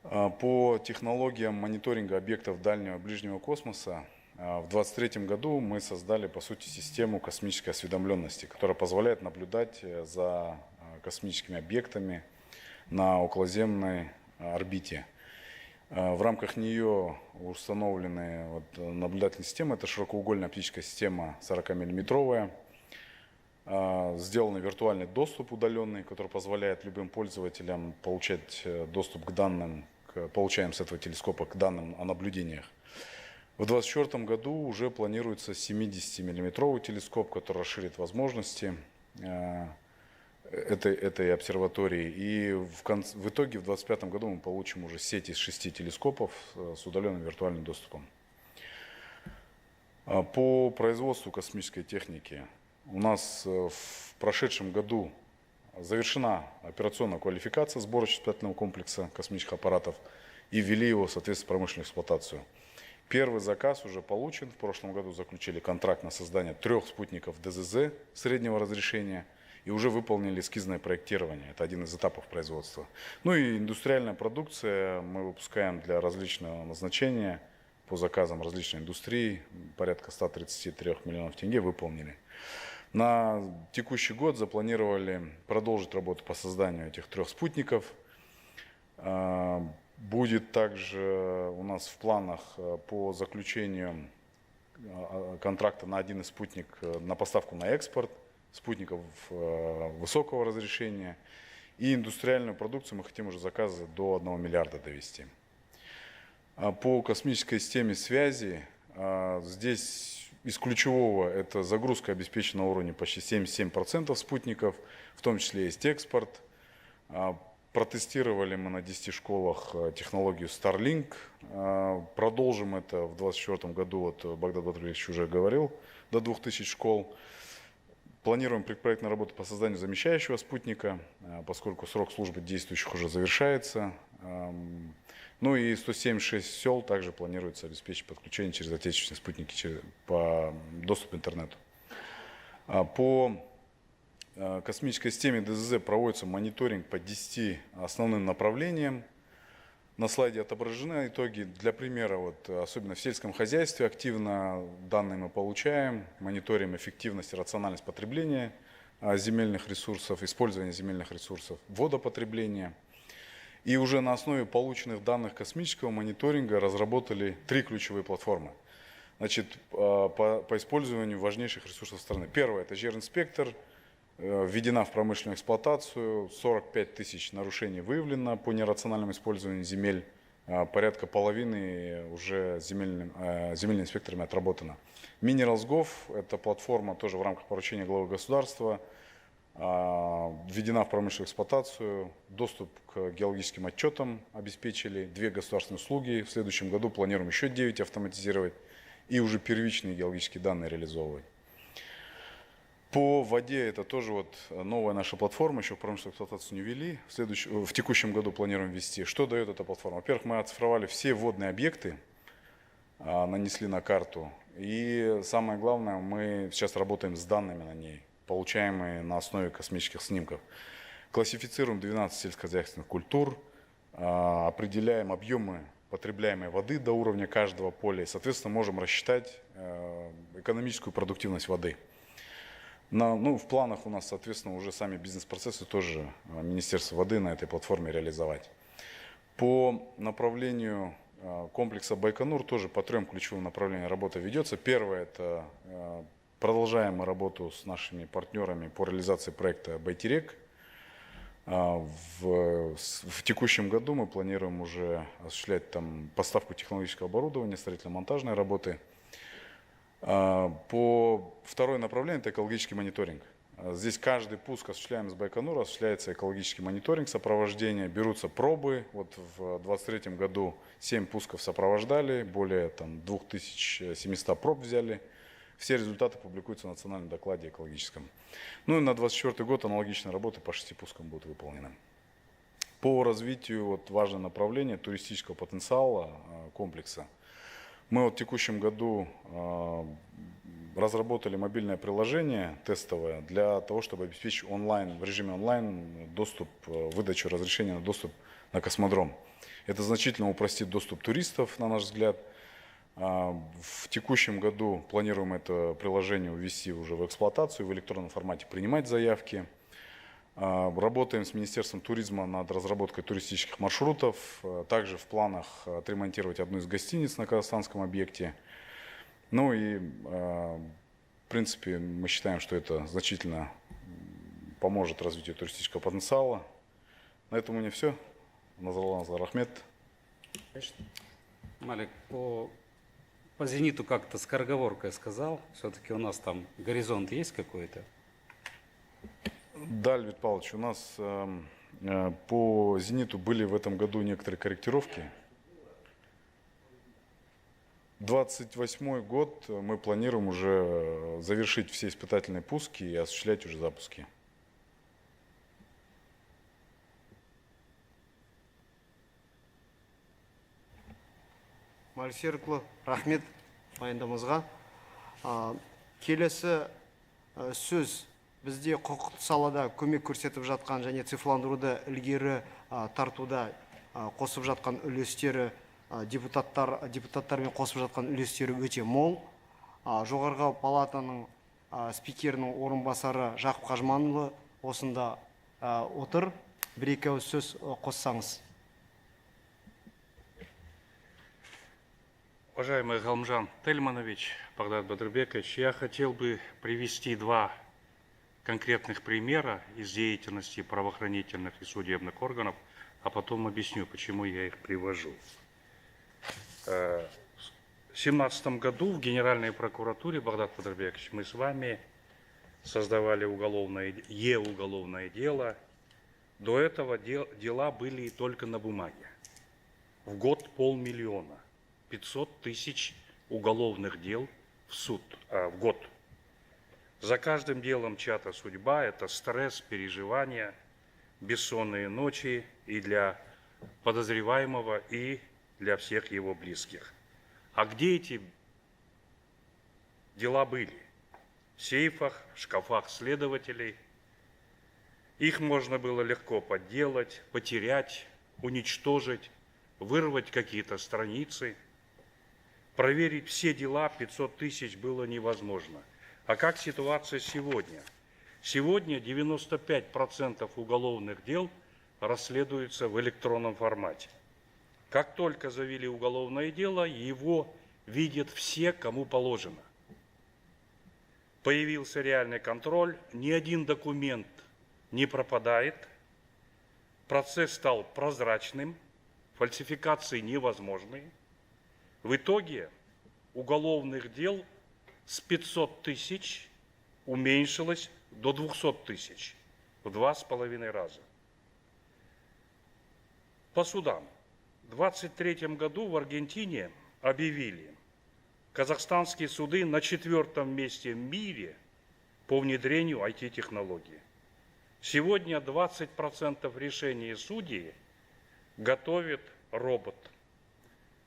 По технологиям мониторинга объектов дальнего и ближнего космоса в 2023 году мы создали, по сути, систему космической осведомленности, которая позволяет наблюдать за космическими объектами на околоземной орбите. В рамках нее установлены наблюдательные системы. Это широкоугольная оптическая система 40-миллиметровая. Сделан виртуальный доступ удаленный, который позволяет любым пользователям получать доступ к данным, получаем с этого телескопа, к данным о наблюдениях. В 2024 году уже планируется 70-миллиметровый телескоп, который расширит возможности этой обсерватории. И в итоге в 2025 году мы получим уже сеть из 6 телескопов с удаленным виртуальным доступом. По производству космической техники у нас в прошедшем году завершена операционная квалификация сборочно-испытательного комплекса космических аппаратов и ввели его в соответствии с промышленной эксплуатацию. Первый заказ уже получен. В прошлом году заключили контракт на создание 3 спутников ДЗЗ среднего разрешения и уже выполнили эскизное проектирование. Это один из этапов производства. Ну и индустриальная продукция мы выпускаем для различного назначения по заказам различной индустрии. Порядка 133 миллионов тенге выполнили. На текущий год запланировали продолжить работу по созданию этих 3 спутников. Будет также у нас в планах по заключению контракта на один из спутников на поставку на экспорт спутников высокого разрешения. И индустриальную продукцию мы хотим уже заказы до 1 миллиарда довести. По космической системе связи здесь из ключевого это загрузка обеспечена на уровне почти 77% спутников, в том числе есть экспорт. Протестировали мы на 10 школах технологию Starlink. Продолжим это в 2024 году, вот Богдан Батрулевич уже говорил, до 2000 школ. Планируем предпроектную работу по созданию замещающего спутника, поскольку срок службы действующих уже завершается. Ну и 176 сел также планируется обеспечить подключение через отечественные спутники по доступу к интернету. По космической системе ДЗЗ проводится мониторинг по 10 основным направлениям. На слайде отображены итоги. Для примера, особенно в сельском хозяйстве активно данные мы получаем, мониторим эффективность и рациональность потребления земельных ресурсов, использования земельных ресурсов, водопотребления. И уже на основе полученных данных космического мониторинга разработали 3 ключевые платформы. Значит, по использованию важнейших ресурсов страны. Первое – это Жер-инспектор. Введена в промышленную эксплуатацию, 45 тысяч нарушений выявлено по нерациональному использованию земель, порядка половины уже земельными инспекторами отработано. Minerals.gov – это платформа тоже в рамках поручения главы государства, введена в промышленную эксплуатацию, доступ к геологическим отчетам обеспечили, 2 государственные услуги, в следующем году планируем еще 9 автоматизировать и уже первичные геологические данные реализовывать. По воде это тоже новая наша платформа, еще в промышленную эксплуатацию не ввели. В текущем году планируем ввести. Что дает эта платформа? Во-первых, мы оцифровали все водные объекты, нанесли на карту. И самое главное, мы сейчас работаем с данными на ней, получаемые на основе космических снимков. Классифицируем 12 сельскохозяйственных культур, определяем объемы потребляемой воды до уровня каждого поля. И, соответственно, можем рассчитать экономическую продуктивность воды. В планах у нас, соответственно, уже сами бизнес-процессы тоже Министерство воды на этой платформе реализовать. По направлению комплекса Байконур тоже по 3 ключевым направлениям работа ведется. Первое – это продолжаем мы работу с нашими партнерами по реализации проекта Байтерек. В текущем году мы планируем уже осуществлять там поставку технологического оборудования, строительно-монтажные работы. По второе направление – это экологический мониторинг. Здесь каждый пуск, осуществляемый с Байконура, осуществляется экологический мониторинг, сопровождение, берутся пробы. В 2023 году 7 пусков сопровождали, более 2700 проб взяли. Все результаты публикуются в национальном докладе экологическом. Ну и на 2024 год аналогичные работы по 6 пускам будут выполнены. По развитию важное направление туристического потенциала комплекса. Мы в текущем году разработали мобильное приложение тестовое для того, чтобы обеспечить в режиме онлайн доступ, выдачу разрешения на доступ на космодром. Это значительно упростит доступ туристов, на наш взгляд. В текущем году планируем это приложение ввести уже в эксплуатацию, в электронном формате принимать заявки. Работаем с Министерством туризма над разработкой туристических маршрутов. Также в планах отремонтировать одну из гостиниц на казахстанском объекте. Ну и, в принципе, мы считаем, что это значительно поможет развитию туристического потенциала. На этом у меня все. Назарлан Рахмет. Малик, по «Зениту» как-то скороговоркой сказал. Все-таки у нас там горизонт есть какой-то? Да, Львид Павлович, у нас по «Зениту» были в этом году некоторые корректировки. 28 год мы планируем уже завершить все испытательные пуски и осуществлять уже запуски. Малик Серікұлы, рахмет баяндамаңызға. Келесі сөз бізде құқықтық салада көмек көрсетіп жатқан және цифрландыруды ілгері тартуда қосып жатқан үлестері депутаттармен қосып жатқан үлестері өте мол. Жоғарғы палатаның спикерінің орынбасары Жақып Қажманұлы осында отыр. Бір-екі ауыз сөз қоссаңыз. Уважаемый Галмжан Тельманович, Багдад Бадырбекович, я хотел бы привести два конкретных примера из деятельности правоохранительных и судебных органов, а потом объясню, почему я их привожу. В 2017 году в Генеральной прокуратуре, Багдад Бадырбекович, мы с вами создавали уголовное дело. До этого дела были только на бумаге. В год 500 000. 500 тысяч уголовных дел в год. За каждым делом чья-то судьба, это стресс, переживания, бессонные ночи и для подозреваемого, и для всех его близких. А где эти дела были? В сейфах, в шкафах следователей. Их можно было легко подделать, потерять, уничтожить, вырвать какие-то страницы. Проверить все дела 500 тысяч было невозможно. А как ситуация сегодня? Сегодня 95% уголовных дел расследуются в электронном формате. Как только завели уголовное дело, его видят все, кому положено. Появился реальный контроль, ни один документ не пропадает, процесс стал прозрачным, фальсификации невозможны. В итоге уголовных дел с 500 тысяч уменьшилось до 200 тысяч, в 2,5 раза. По судам. В 2023 году в Аргентине объявили, казахстанские суды на 4-м месте в мире по внедрению IT-технологий. Сегодня 20% решений судей готовит робот,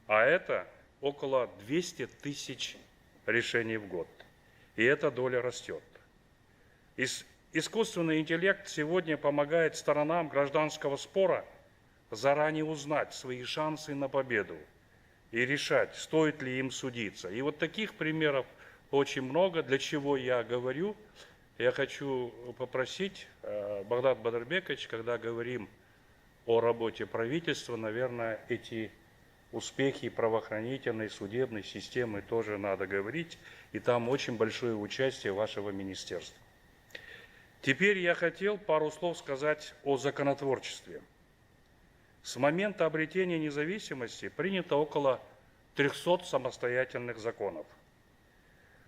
а это около 200 тысяч решений в год. И эта доля растет. Искусственный интеллект сегодня помогает сторонам гражданского спора заранее узнать свои шансы на победу и решать, стоит ли им судиться. И вот таких примеров очень много. Для чего я говорю? Я хочу попросить, Багдад Бадырбекович, когда говорим о работе правительства, наверное, эти успехи правоохранительной, судебной системы тоже надо говорить, и там очень большое участие вашего министерства. Теперь я хотел пару слов сказать о законотворчестве. С момента обретения независимости принято около 300 самостоятельных законов,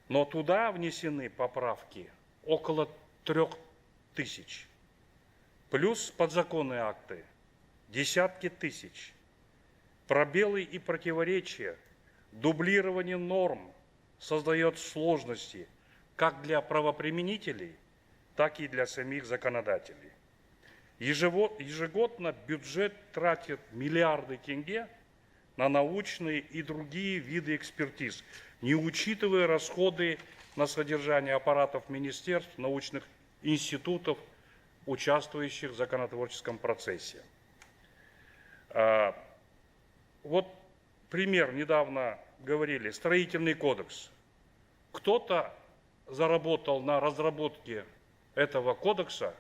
но туда внесены поправки около 3000, плюс подзаконные акты, десятки тысяч. Пробелы и противоречия, дублирование норм создает сложности как для правоприменителей, так и для самих законодателей. Ежегодно бюджет тратит миллиарды тенге на научные и другие виды экспертиз, не учитывая расходы на содержание аппаратов министерств, научных институтов, участвующих в законотворческом процессе. Вот пример, недавно говорили, строительный кодекс. Кто-то заработал на разработке этого кодекса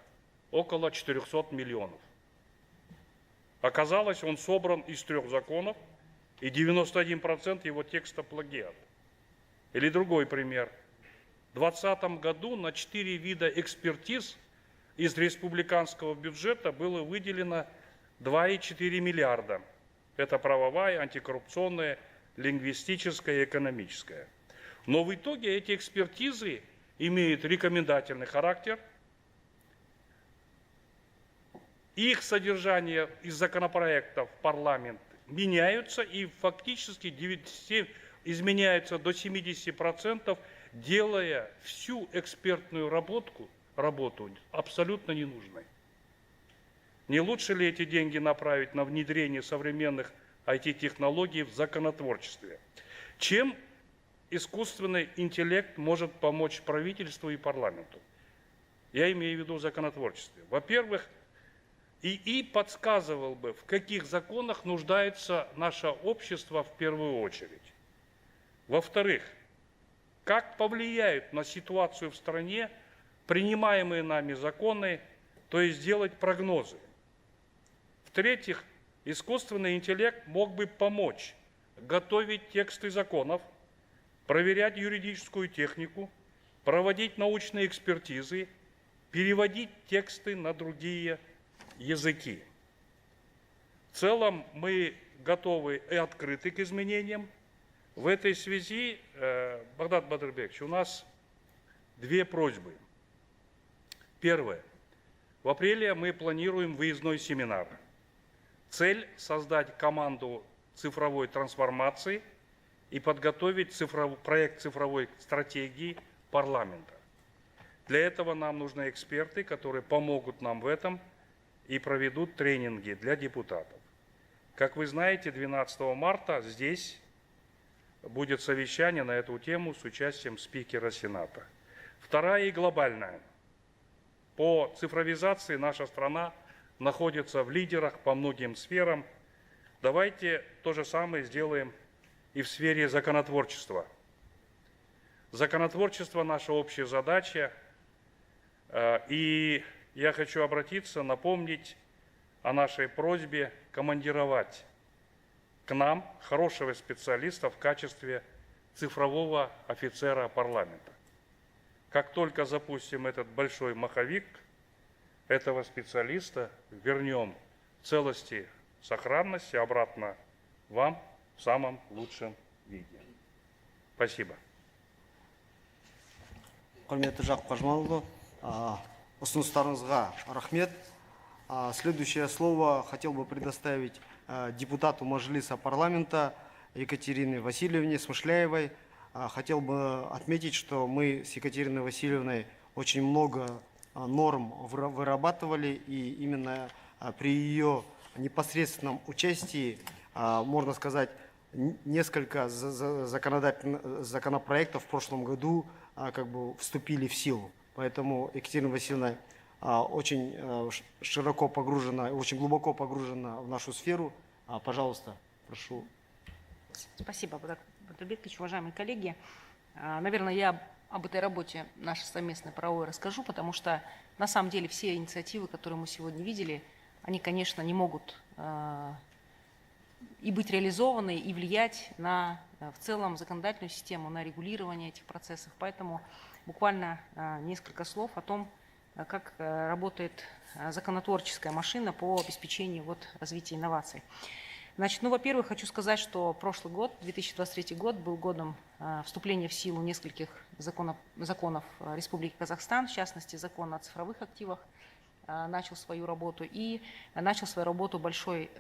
около 400 миллионов. Оказалось, он собран из 3 законов, и 91% его текста плагиат. Или другой пример. В 2020 году на 4 вида экспертиз из республиканского бюджета было выделено 2,4 миллиарда. Это правовая, антикоррупционная, лингвистическая и экономическая. Но в итоге эти экспертизы имеют рекомендательный характер. Их содержание из законопроектов в парламент меняются и фактически изменяются до 70%, делая всю экспертную работу абсолютно ненужной. Не лучше ли эти деньги направить на внедрение современных IT-технологий в законотворчестве? Чем искусственный интеллект может помочь правительству и парламенту? Я имею в виду в законотворчестве. Во-первых, ИИ подсказывал бы, в каких законах нуждается наше общество в первую очередь. Во-вторых, как повлияют на ситуацию в стране принимаемые нами законы, то есть делать прогнозы. В-третьих, искусственный интеллект мог бы помочь готовить тексты законов, проверять юридическую технику, проводить научные экспертизы, переводить тексты на другие языки. В целом мы готовы и открыты к изменениям. В этой связи, Багдад Бадырбекович, у нас 2 просьбы. Первое. В апреле мы планируем выездной семинар. Цель – создать команду цифровой трансформации и подготовить проект цифровой стратегии парламента. Для этого нам нужны эксперты, которые помогут нам в этом и проведут тренинги для депутатов. Как вы знаете, 12 марта здесь будет совещание на эту тему с участием спикера Сената. Вторая и глобальная. По цифровизации наша страна находится в лидерах по многим сферам. Давайте то же самое сделаем и в сфере законотворчества. Законотворчество – наша общая задача. И я хочу обратиться, напомнить о нашей просьбе командировать к нам хорошего специалиста в качестве цифрового офицера парламента. Как только запустим этот большой маховик, этого специалиста вернем в целости, сохранности обратно вам в самом лучшем виде. Спасибо. Құрметті Жақып Қажыманұлы, ұсыныстарыңызға рахмет. Следующее слово хотел бы предоставить депутату Мажилиса парламента Екатерине Васильевне Смышляевой. Хотел бы отметить, что мы с Екатериной Васильевной очень много норм вырабатывали, и именно при ее непосредственном участии, можно сказать, несколько законопроектов в прошлом году вступили в силу. Поэтому Екатерина Васильевна очень широко погружена, очень глубоко погружена в нашу сферу. Пожалуйста, прошу. Спасибо, Батырбекович, уважаемые коллеги. Наверное, я об этой работе нашей совместной правовой расскажу, потому что на самом деле все инициативы, которые мы сегодня видели, они, конечно, не могут и быть реализованы, и влиять на в целом законодательную систему, на регулирование этих процессов. Поэтому буквально несколько слов о том, как работает законотворческая машина по обеспечению развития инноваций. Значит, во-первых, хочу сказать, что прошлый год, 2023 год, был годом вступления в силу нескольких законов Республики Казахстан, в частности, закон о цифровых активах. начал свою работу, и начал свою работу большой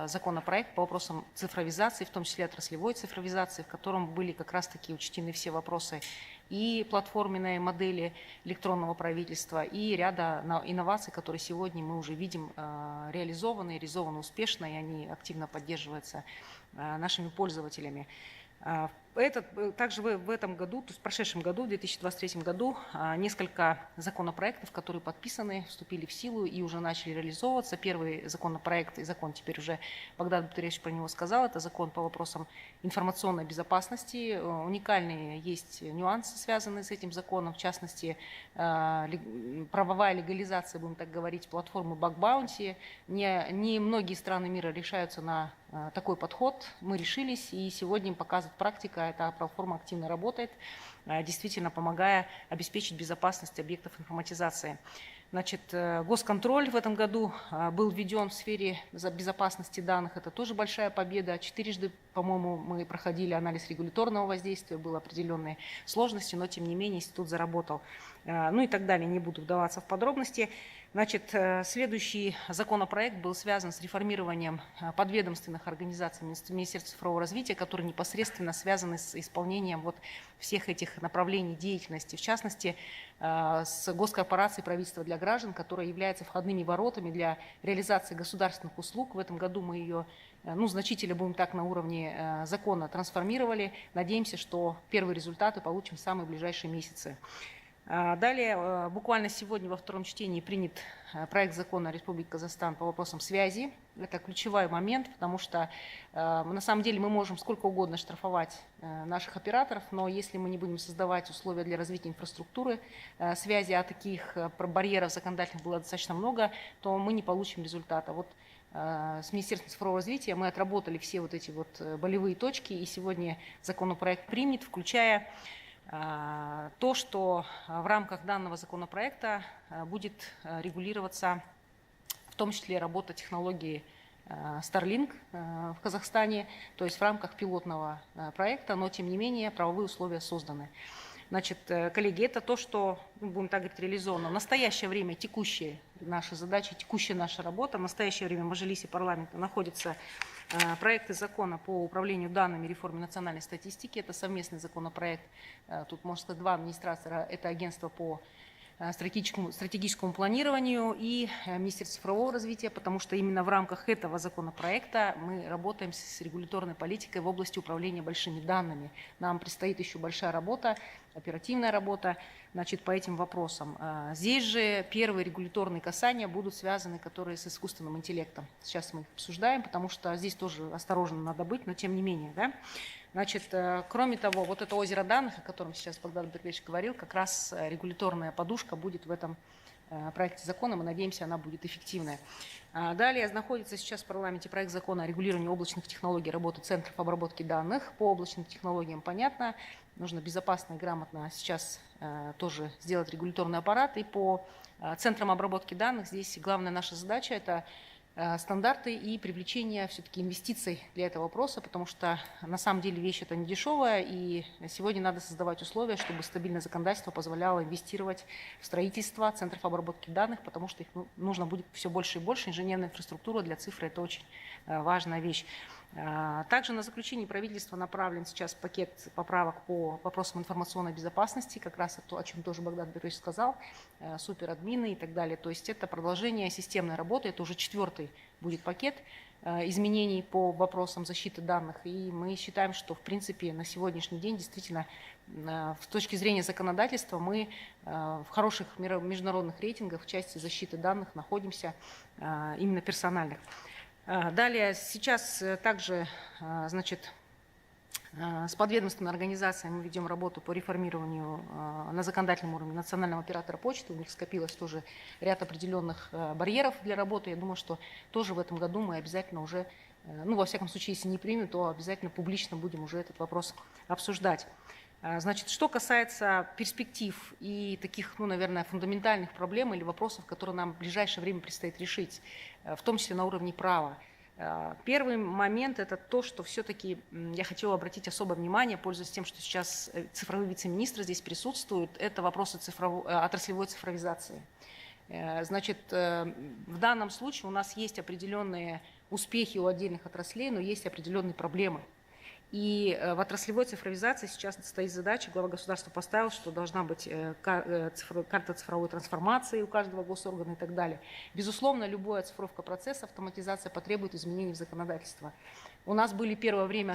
законопроект по вопросам цифровизации, в том числе отраслевой цифровизации, в котором были как раз-таки учтены все вопросы и платформенной модели электронного правительства, и ряда инноваций, которые сегодня мы уже видим реализованы успешно, и они активно поддерживаются нашими пользователями. Также в этом году, то есть в прошедшем году, в 2023 году, несколько законопроектов, которые подписаны, вступили в силу и уже начали реализовываться. Первый законопроект и закон, теперь уже Богдан Батырович про него сказал, это закон по вопросам информационной безопасности. Уникальные есть нюансы, связанные с этим законом, в частности, правовая легализация, будем так говорить, платформы Bug Bounty. Не многие страны мира решаются на такой подход. Мы решились, и сегодня показывает практика, эта платформа активно работает, действительно помогая обеспечить безопасность объектов информатизации. Значит, госконтроль в этом году был введен в сфере безопасности данных. Это тоже большая победа. 4 по-моему, мы проходили анализ регуляторного воздействия, были определенные сложности, но тем не менее институт заработал. Ну и так далее, не буду вдаваться в подробности. Значит, следующий законопроект был связан с реформированием подведомственных организаций Министерства цифрового развития, которые непосредственно связаны с исполнением вот всех этих направлений деятельности, в частности, с госкорпорацией правительства для граждан, которая является входными воротами для реализации государственных услуг. В этом году мы ее, значительно, будем так, на уровне закона трансформировали. Надеемся, что первые результаты получим в самые ближайшие месяцы. Далее, буквально сегодня во втором чтении принят проект закона Республики Казахстан по вопросам связи. Это ключевой момент, потому что на самом деле мы можем сколько угодно штрафовать наших операторов, но если мы не будем создавать условия для развития инфраструктуры связи, а таких барьеров законодательных было достаточно много, то мы не получим результата. Вот с Министерством цифрового развития мы отработали все вот эти вот болевые точки, и сегодня законопроект принят, включая то, что в рамках данного законопроекта будет регулироваться в том числе работа технологии Starlink в Казахстане, то есть в рамках пилотного проекта, но тем не менее правовые условия созданы. Значит, коллеги, это то, что, будем так говорить, реализовано. В настоящее время текущие наши задачи, текущая наша работа, в настоящее время в Мажилисе парламента находятся проекты закона по управлению данными и реформе национальной статистики. Это совместный законопроект. Тут, можно сказать, два администратора. Это агентство по стратегическому планированию и Министерство цифрового развития, потому что именно в рамках этого законопроекта мы работаем с регуляторной политикой в области управления большими данными. Нам предстоит еще большая работа, оперативная работа, значит, по этим вопросам. Здесь же первые регуляторные касания будут связаны, которые с искусственным интеллектом. Сейчас мы их обсуждаем, потому что здесь тоже осторожно надо быть, но тем не менее, да. Значит, кроме того, вот это озеро данных, о котором сейчас Богдан Батырович говорил, как раз регуляторная подушка будет в этом проекте закона. Мы надеемся, она будет эффективная. Далее находится сейчас в парламенте проект закона о регулировании облачных технологий работы центров обработки данных. По облачным технологиям понятно. Нужно безопасно и грамотно сейчас тоже сделать регуляторный аппарат. И по центрам обработки данных здесь главная наша задача – это стандарты и привлечение все-таки инвестиций для этого вопроса, потому что на самом деле вещь это не дешевая, и сегодня надо создавать условия, чтобы стабильное законодательство позволяло инвестировать в строительство центров обработки данных, потому что их нужно будет все больше и больше. Инженерная инфраструктура для цифры – это очень важная вещь. Также на заключение правительства направлен сейчас пакет поправок по вопросам информационной безопасности, как раз то, о чем тоже Богдан Батырович сказал, суперадмины и так далее. То есть это продолжение системной работы, это уже 4-й будет пакет изменений по вопросам защиты данных. И мы считаем, что в принципе на сегодняшний день действительно с точки зрения законодательства мы в хороших международных рейтингах в части защиты данных находимся, именно персональных. Далее, сейчас также, значит, с подведомственной организацией мы ведем работу по реформированию на законодательном уровне национального оператора почты. У них скопилось тоже ряд определенных барьеров для работы. Я думаю, что тоже в этом году мы обязательно уже, во всяком случае, если не примем, то обязательно публично будем уже этот вопрос обсуждать. Значит, что касается перспектив и таких, наверное, фундаментальных проблем или вопросов, которые нам в ближайшее время предстоит решить, в том числе на уровне права. Первый момент – это то, что все-таки я хотела обратить особое внимание, пользуясь тем, что сейчас цифровые вице-министры здесь присутствуют, это вопросы отраслевой цифровизации. Значит, в данном случае у нас есть определенные успехи у отдельных отраслей, но есть определенные проблемы. И в отраслевой цифровизации сейчас стоит задача, глава государства поставил, что должна быть карта цифровой трансформации у каждого госоргана и так далее. Безусловно, любая оцифровка процесса, автоматизация потребует изменений в законодательство. У нас были первое время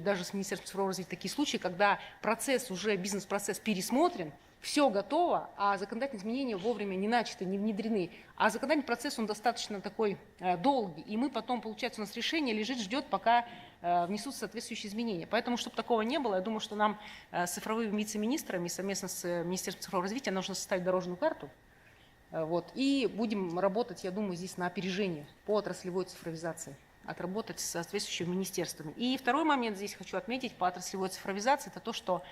даже с Министерством цифрового развития такие случаи, когда процесс уже, бизнес-процесс пересмотрен, все готово, а законодательные изменения вовремя не начаты, не внедрены. А законодательный процесс, он достаточно такой долгий. И мы потом, получается, у нас решение лежит, ждет, пока внесут соответствующие изменения. Поэтому, чтобы такого не было, я думаю, что нам с цифровыми вице-министрами совместно с Министерством цифрового развития нужно составить дорожную карту. Вот, и будем работать, я думаю, здесь на опережение по отраслевой цифровизации, отработать с соответствующими министерствами. И второй момент здесь хочу отметить по отраслевой цифровизации, это то, что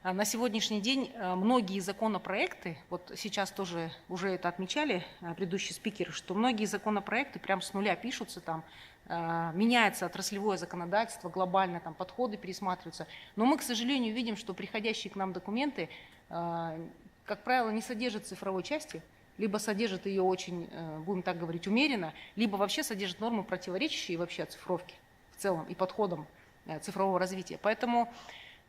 на сегодняшний день многие законопроекты, вот сейчас тоже уже это отмечали предыдущие спикеры, что многие законопроекты прям с нуля пишутся, там меняется отраслевое законодательство, глобально там подходы пересматриваются. Но мы, к сожалению, видим, что приходящие к нам документы, как правило, не содержат цифровой части, либо содержат ее очень, будем так говорить, умеренно, либо вообще содержат нормы, противоречащие вообще оцифровке в целом и подходам цифрового развития. Поэтому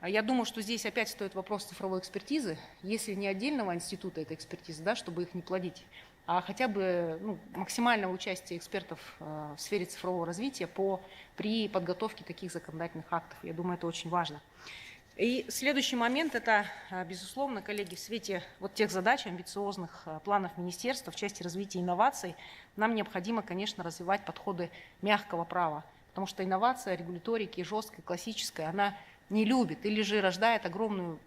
я думаю, что здесь опять стоит вопрос цифровой экспертизы, если не отдельного института этой экспертизы, да, чтобы их не плодить, а хотя бы максимального участия экспертов в сфере цифрового развития при подготовке таких законодательных актов. Я думаю, это очень важно. И следующий момент – это, безусловно, коллеги, в свете вот тех задач, амбициозных планов министерства в части развития инноваций, нам необходимо, конечно, развивать подходы мягкого права, потому что инновация регуляторики жесткая, классическая, она не любит или же рождает огромный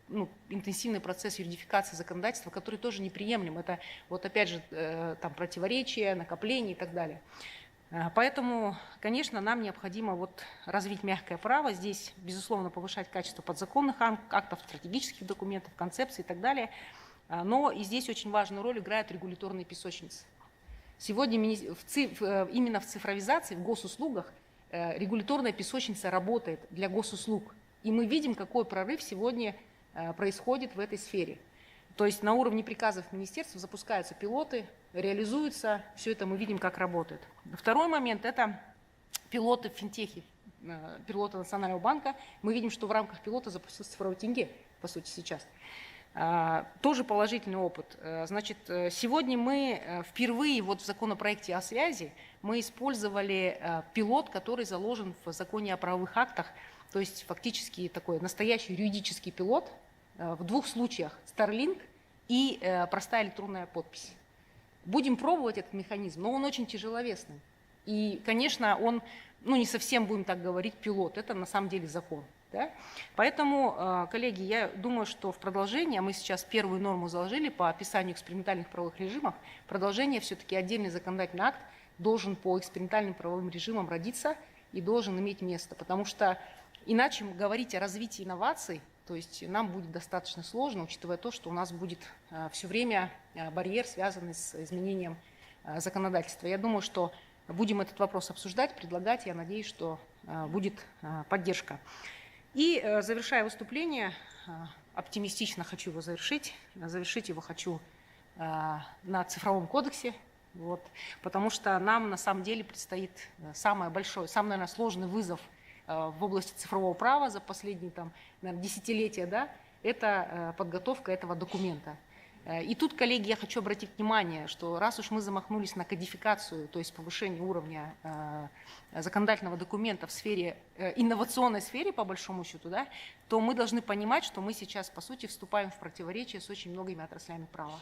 интенсивный процесс юридификации законодательства, который тоже неприемлем. Это вот опять же там противоречия, накопления и так далее. Поэтому, конечно, нам необходимо развить мягкое право, здесь, безусловно, повышать качество подзаконных актов, стратегических документов, концепций и так далее. Но и здесь очень важную роль играют регуляторные песочницы. Сегодня именно в цифровизации, в госуслугах регуляторная песочница работает для госуслуг. И мы видим, какой прорыв сегодня происходит в этой сфере. То есть на уровне приказов министерства запускаются пилоты, реализуются, все это мы видим, как работает. Второй момент – это пилоты в финтехе, пилоты Национального банка. Мы видим, что в рамках пилота запустился цифровой тенге, по сути, сейчас. Тоже положительный опыт. Значит, сегодня мы впервые в законопроекте о связи мы использовали пилот, который заложен в законе о правовых актах, то есть фактически такой настоящий юридический пилот в двух случаях – Starlink и простая электронная подпись. Будем пробовать этот механизм, но он очень тяжеловесный. И, конечно, он, не совсем, будем так говорить, пилот. Это на самом деле закон. Да? Поэтому, коллеги, я думаю, что в продолжение, мы сейчас первую норму заложили по описанию экспериментальных правовых режимов, продолжение все-таки отдельный законодательный акт должен по экспериментальным правовым режимам родиться и должен иметь место. Потому что иначе говорить о развитии инноваций, то есть нам будет достаточно сложно, учитывая то, что у нас будет все время барьер, связанный с изменением законодательства. Я думаю, что будем этот вопрос обсуждать, предлагать. Я надеюсь, что будет поддержка. И завершая выступление, оптимистично хочу его завершить. Завершить его хочу на цифровом кодексе, потому что нам на самом деле предстоит самый большой, самый, наверное, сложный вызов в области цифрового права за последние десятилетия, да, это подготовка этого документа. И тут, коллеги, я хочу обратить внимание, что раз уж мы замахнулись на кодификацию, то есть повышение уровня законодательного документа в сфере, инновационной сфере, по большому счету, да, то мы должны понимать, что мы сейчас, по сути, вступаем в противоречие с очень многими отраслями права,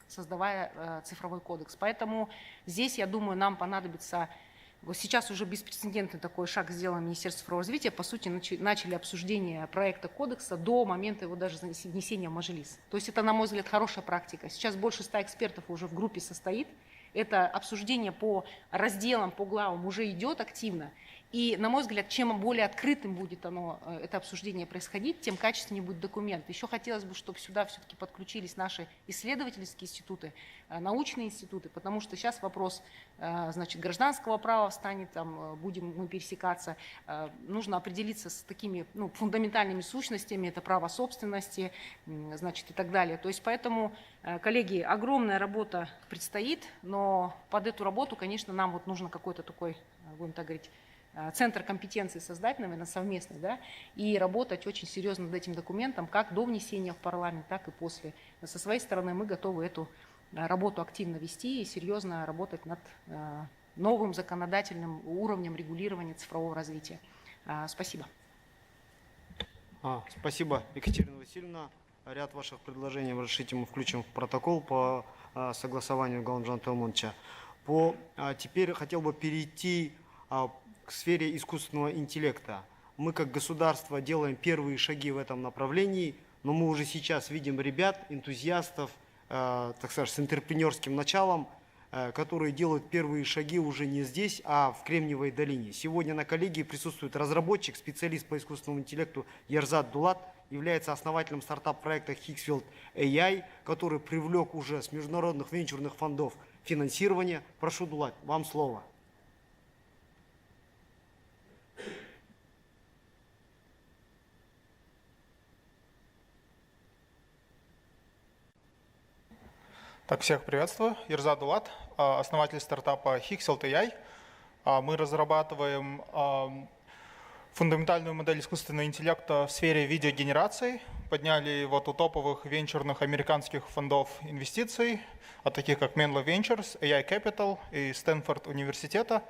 создавая цифровой кодекс. Поэтому здесь, я думаю, нам понадобится... Вот сейчас уже беспрецедентный такой шаг сделан Министерство цифрового развития. По сути, начали обсуждение проекта кодекса до момента его даже внесения в Мажилис. То есть это, на мой взгляд, хорошая практика. Сейчас больше 100 экспертов уже в группе состоит. Это обсуждение по разделам, по главам уже идет активно. И, на мой взгляд, чем более открытым будет это обсуждение происходить, тем качественнее будет документ. Еще хотелось бы, чтобы сюда все-таки подключились наши исследовательские институты, научные институты, потому что сейчас вопрос, значит, гражданского права встанет, там, будем мы пересекаться. Нужно определиться с такими фундаментальными сущностями, это право собственности, значит, и так далее. То есть поэтому, коллеги, огромная работа предстоит, но под эту работу, конечно, нам вот нужно какой-то такой, будем так говорить, центр компетенции создать, наверное, совместный, да, и работать очень серьезно над этим документом, как до внесения в парламент, так и после. Со своей стороны мы готовы эту работу активно вести и серьезно работать над новым законодательным уровнем регулирования цифрового развития. Спасибо. Спасибо, Екатерина Васильевна. Ряд ваших предложений разрешите мы включим в протокол по согласованию Галымжана Телмановича. Теперь хотел бы перейти к сфере искусственного интеллекта. Мы как государство делаем первые шаги в этом направлении, но мы уже сейчас видим ребят, энтузиастов, так сказать, с интерпренерским началом, которые делают первые шаги уже не здесь, а в Кремниевой долине. Сегодня на коллегии присутствует разработчик, специалист по искусственному интеллекту Ерзат Дулат, является основателем стартап-проекта Higgsfield AI, который привлек уже с международных венчурных фондов финансирование. Прошу, Дулат, вам слово. Так, всех приветствую. Ерзат Дулат, основатель стартапа Higgsfield AI. Мы разрабатываем фундаментальную модель искусственного интеллекта в сфере видеогенерации. Подняли его у топовых венчурных американских фондов инвестиций, таких как Menlo Ventures, AI Capital и Стэнфорд университета.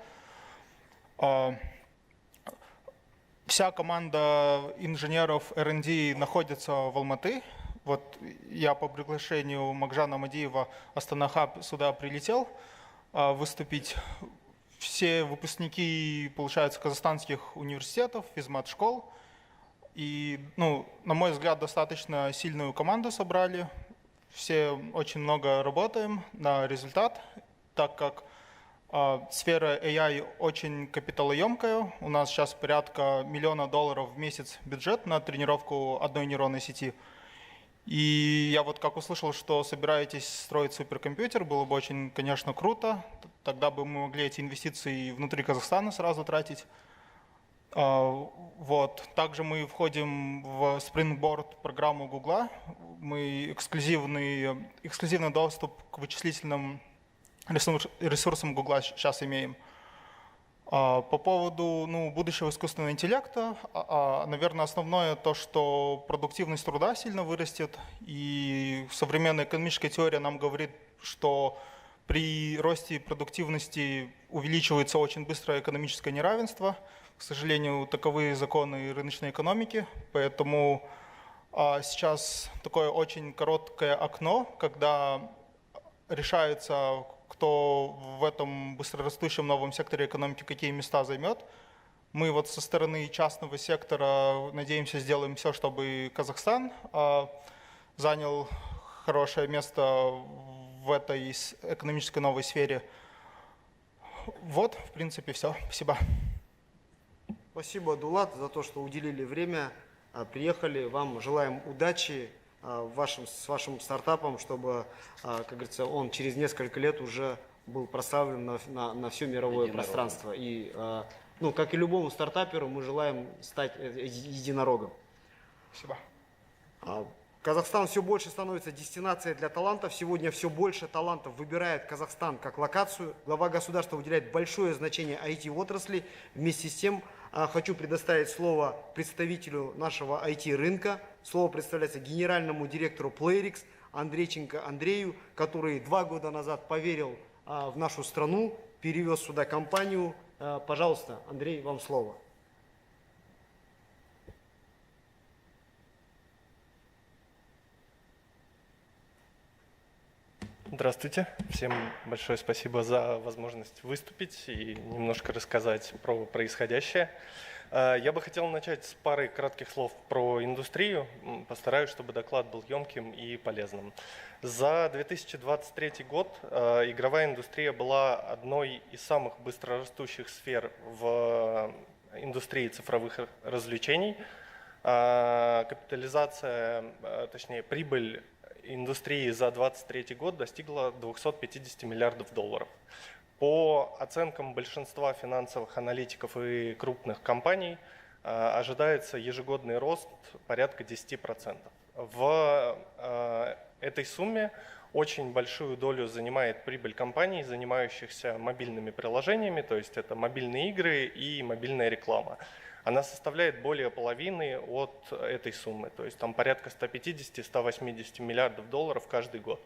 Вся команда инженеров R&D находится в Алматы. Вот я по приглашению Магжана Мадиева Астана Хаб сюда прилетел выступить. Все выпускники, получается, казахстанских университетов, физмат-школ. И, на мой взгляд, достаточно сильную команду собрали. Все очень много работаем на результат, так как сфера AI очень капиталоемкая. У нас сейчас порядка $1 миллиона в месяц бюджет на тренировку одной нейронной сети. И я вот как услышал, что собираетесь строить суперкомпьютер, было бы очень, конечно, круто. Тогда бы мы могли эти инвестиции внутри Казахстана сразу тратить. Вот. Также мы входим в Springboard программу Гугла. Мы эксклюзивный доступ к вычислительным ресурсам Гугла сейчас имеем. По поводу будущего искусственного интеллекта, наверное, основное то, что продуктивность труда сильно вырастет, и современная экономическая теория нам говорит, что при росте продуктивности увеличивается очень быстро экономическое неравенство. К сожалению, таковы законы рыночной экономики, поэтому сейчас такое очень короткое окно, когда решается, кто в этом быстрорастущем новом секторе экономики какие места займет. Мы вот со стороны частного сектора надеемся, сделаем все, чтобы Казахстан занял хорошее место в этой экономической новой сфере. Вот, в принципе, все. Спасибо. Спасибо, Дулат, за то, что уделили время, приехали. Вам желаем удачи с вашим стартапом, чтобы, как говорится, он через несколько лет уже был прославлен на все мировое пространство. И, как и любому стартаперу, мы желаем стать единорогом. Спасибо. Казахстан все больше становится дестинацией для талантов. Сегодня все больше талантов выбирает Казахстан как локацию. Глава государства уделяет большое значение IT-отрасли. Вместе с тем хочу предоставить слово представителю нашего IT-рынка. Слово представляется генеральному директору Playrix Андрейченко Андрею, который 2 года назад поверил в нашу страну, перевез сюда компанию. Пожалуйста, Андрей, вам слово. Здравствуйте. Всем большое спасибо за возможность выступить и немножко рассказать про происходящее. Я бы хотел начать с пары кратких слов про индустрию. Постараюсь, чтобы доклад был емким и полезным. За 2023 год игровая индустрия была одной из самых быстрорастущих сфер в индустрии цифровых развлечений. Капитализация, точнее прибыль индустрии за 2023 год достигла 250 миллиардов долларов. По оценкам большинства финансовых аналитиков и крупных компаний ожидается ежегодный рост порядка 10%. В этой сумме очень большую долю занимает прибыль компаний, занимающихся мобильными приложениями, то есть это мобильные игры и мобильная реклама. Она составляет более половины от этой суммы, то есть там порядка 150-180 миллиардов долларов каждый год.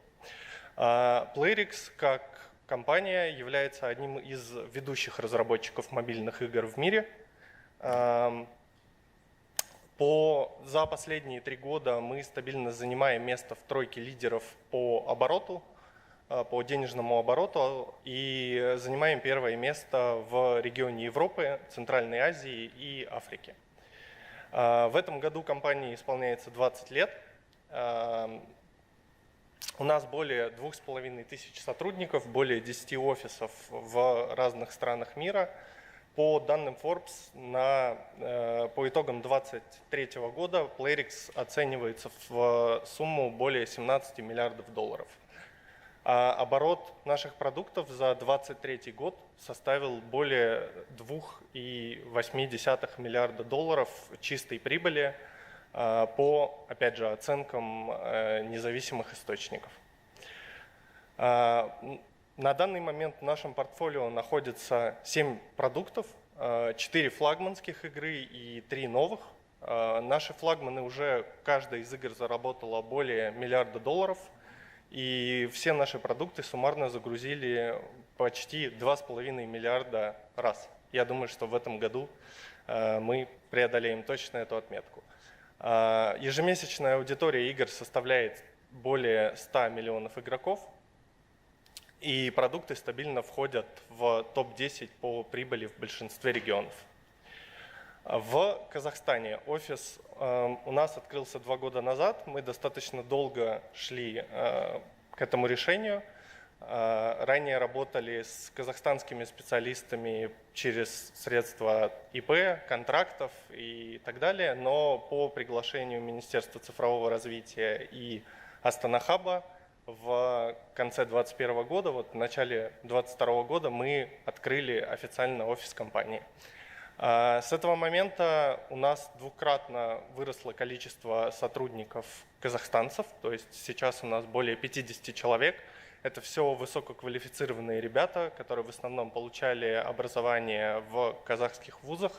Playrix как компания является одним из ведущих разработчиков мобильных игр в мире. За последние 3 года мы стабильно занимаем место в тройке лидеров по обороту, по денежному обороту, и занимаем первое место в регионе Европы, Центральной Азии и Африки. В этом году компании исполняется 20 лет. У нас более 2500 сотрудников, более 10 офисов в разных странах мира. По данным Forbes, по итогам 2023 года Playrix оценивается в сумму более 17 миллиардов долларов. А оборот наших продуктов за 2023 год составил более 2,8 миллиарда долларов чистой прибыли по, опять же, оценкам независимых источников. На данный момент в нашем портфолио находится 7 продуктов, 4 флагманских игры и 3 новых. Наши флагманы уже, каждая из игр заработала более миллиарда долларов, и все наши продукты суммарно загрузили почти 2,5 миллиарда раз. Я думаю, что в этом году мы преодолеем точно эту отметку. Ежемесячная аудитория игр составляет более 100 миллионов игроков, и продукты стабильно входят в топ-10 по прибыли в большинстве регионов. В Казахстане офис у нас открылся 2 года назад. Мы достаточно долго шли к этому решению. Ранее работали с казахстанскими специалистами через средства ИП, контрактов и так далее, но по приглашению Министерства цифрового развития и Астана Хаба в конце 2021 года, в начале 2022 года мы открыли официально офис компании. С этого момента у нас двукратно выросло количество сотрудников казахстанцев, то есть сейчас у нас более 50 человек. Это все высококвалифицированные ребята, которые в основном получали образование в казахских вузах.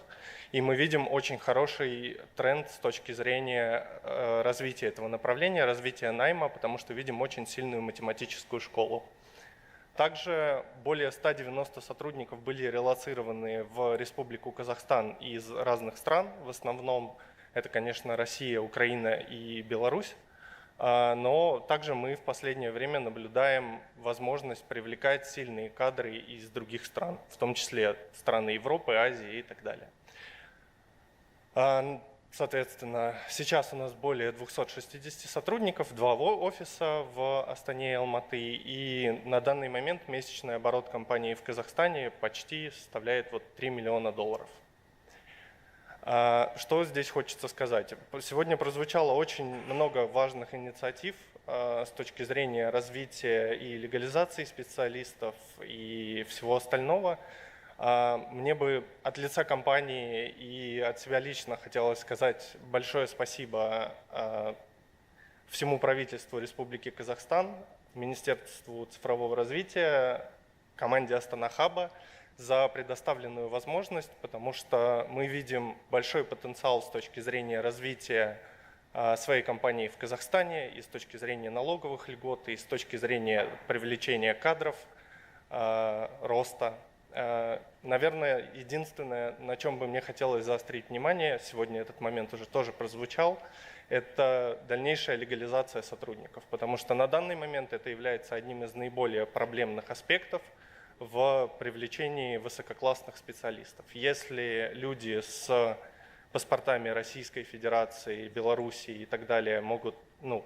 И мы видим очень хороший тренд с точки зрения развития этого направления, развития найма, потому что видим очень сильную математическую школу. Также более 190 сотрудников были релоцированы в Республику Казахстан из разных стран. В основном это, конечно, Россия, Украина и Беларусь. Но также мы в последнее время наблюдаем возможность привлекать сильные кадры из других стран, в том числе страны Европы, Азии и так далее. Соответственно, сейчас у нас более 260 сотрудников, 2 офиса в Астане и Алматы, и на данный момент месячный оборот компании в Казахстане почти составляет 3 миллиона долларов. Что здесь хочется сказать? Сегодня прозвучало очень много важных инициатив с точки зрения развития и легализации специалистов и всего остального. Мне бы от лица компании и от себя лично хотелось сказать большое спасибо всему правительству Республики Казахстан, Министерству цифрового развития, команде Астана Хаба за предоставленную возможность, потому что мы видим большой потенциал с точки зрения развития своей компании в Казахстане, и с точки зрения налоговых льгот, и с точки зрения привлечения кадров, роста. Наверное, единственное, на чем бы мне хотелось заострить внимание, сегодня этот момент уже тоже прозвучал, это дальнейшая легализация сотрудников, потому что на данный момент это является одним из наиболее проблемных аспектов в привлечении высококлассных специалистов. Если люди с паспортами Российской Федерации, Белоруссии и так далее могут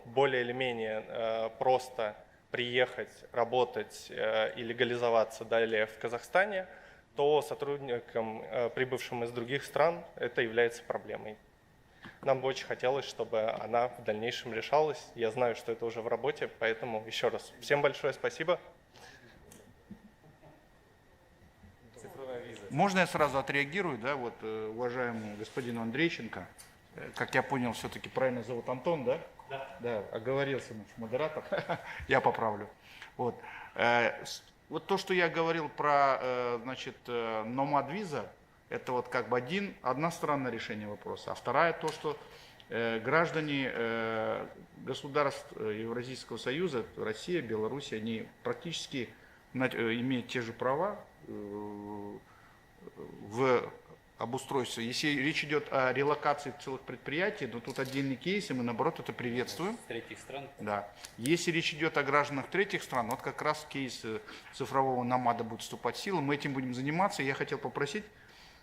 более или менее просто приехать, работать и легализоваться далее в Казахстане, то сотрудникам, прибывшим из других стран, это является проблемой. Нам бы очень хотелось, чтобы она в дальнейшем решалась. Я знаю, что это уже в работе, поэтому еще раз всем большое спасибо. Можно я сразу отреагирую, да, вот уважаемому господину Андрейченко, как я понял, все-таки правильно зовут Антон, да? Да, оговорился наш модератор, я поправлю. Вот. Вот то, что я говорил про, значит, Nomad Visa, это вот как бы одна сторона решения вопроса, а вторая то, что граждане государств Евразийского союза, Россия, Беларусь, они практически имеют те же права в обустройстве. Если речь идет о релокации целых предприятий, то тут отдельные кейсы, мы наоборот это приветствуем. С третьих стран? Да. Если речь идет о гражданах третьих стран, вот как раз кейс цифрового номада будет вступать в силу, мы этим будем заниматься. Я хотел попросить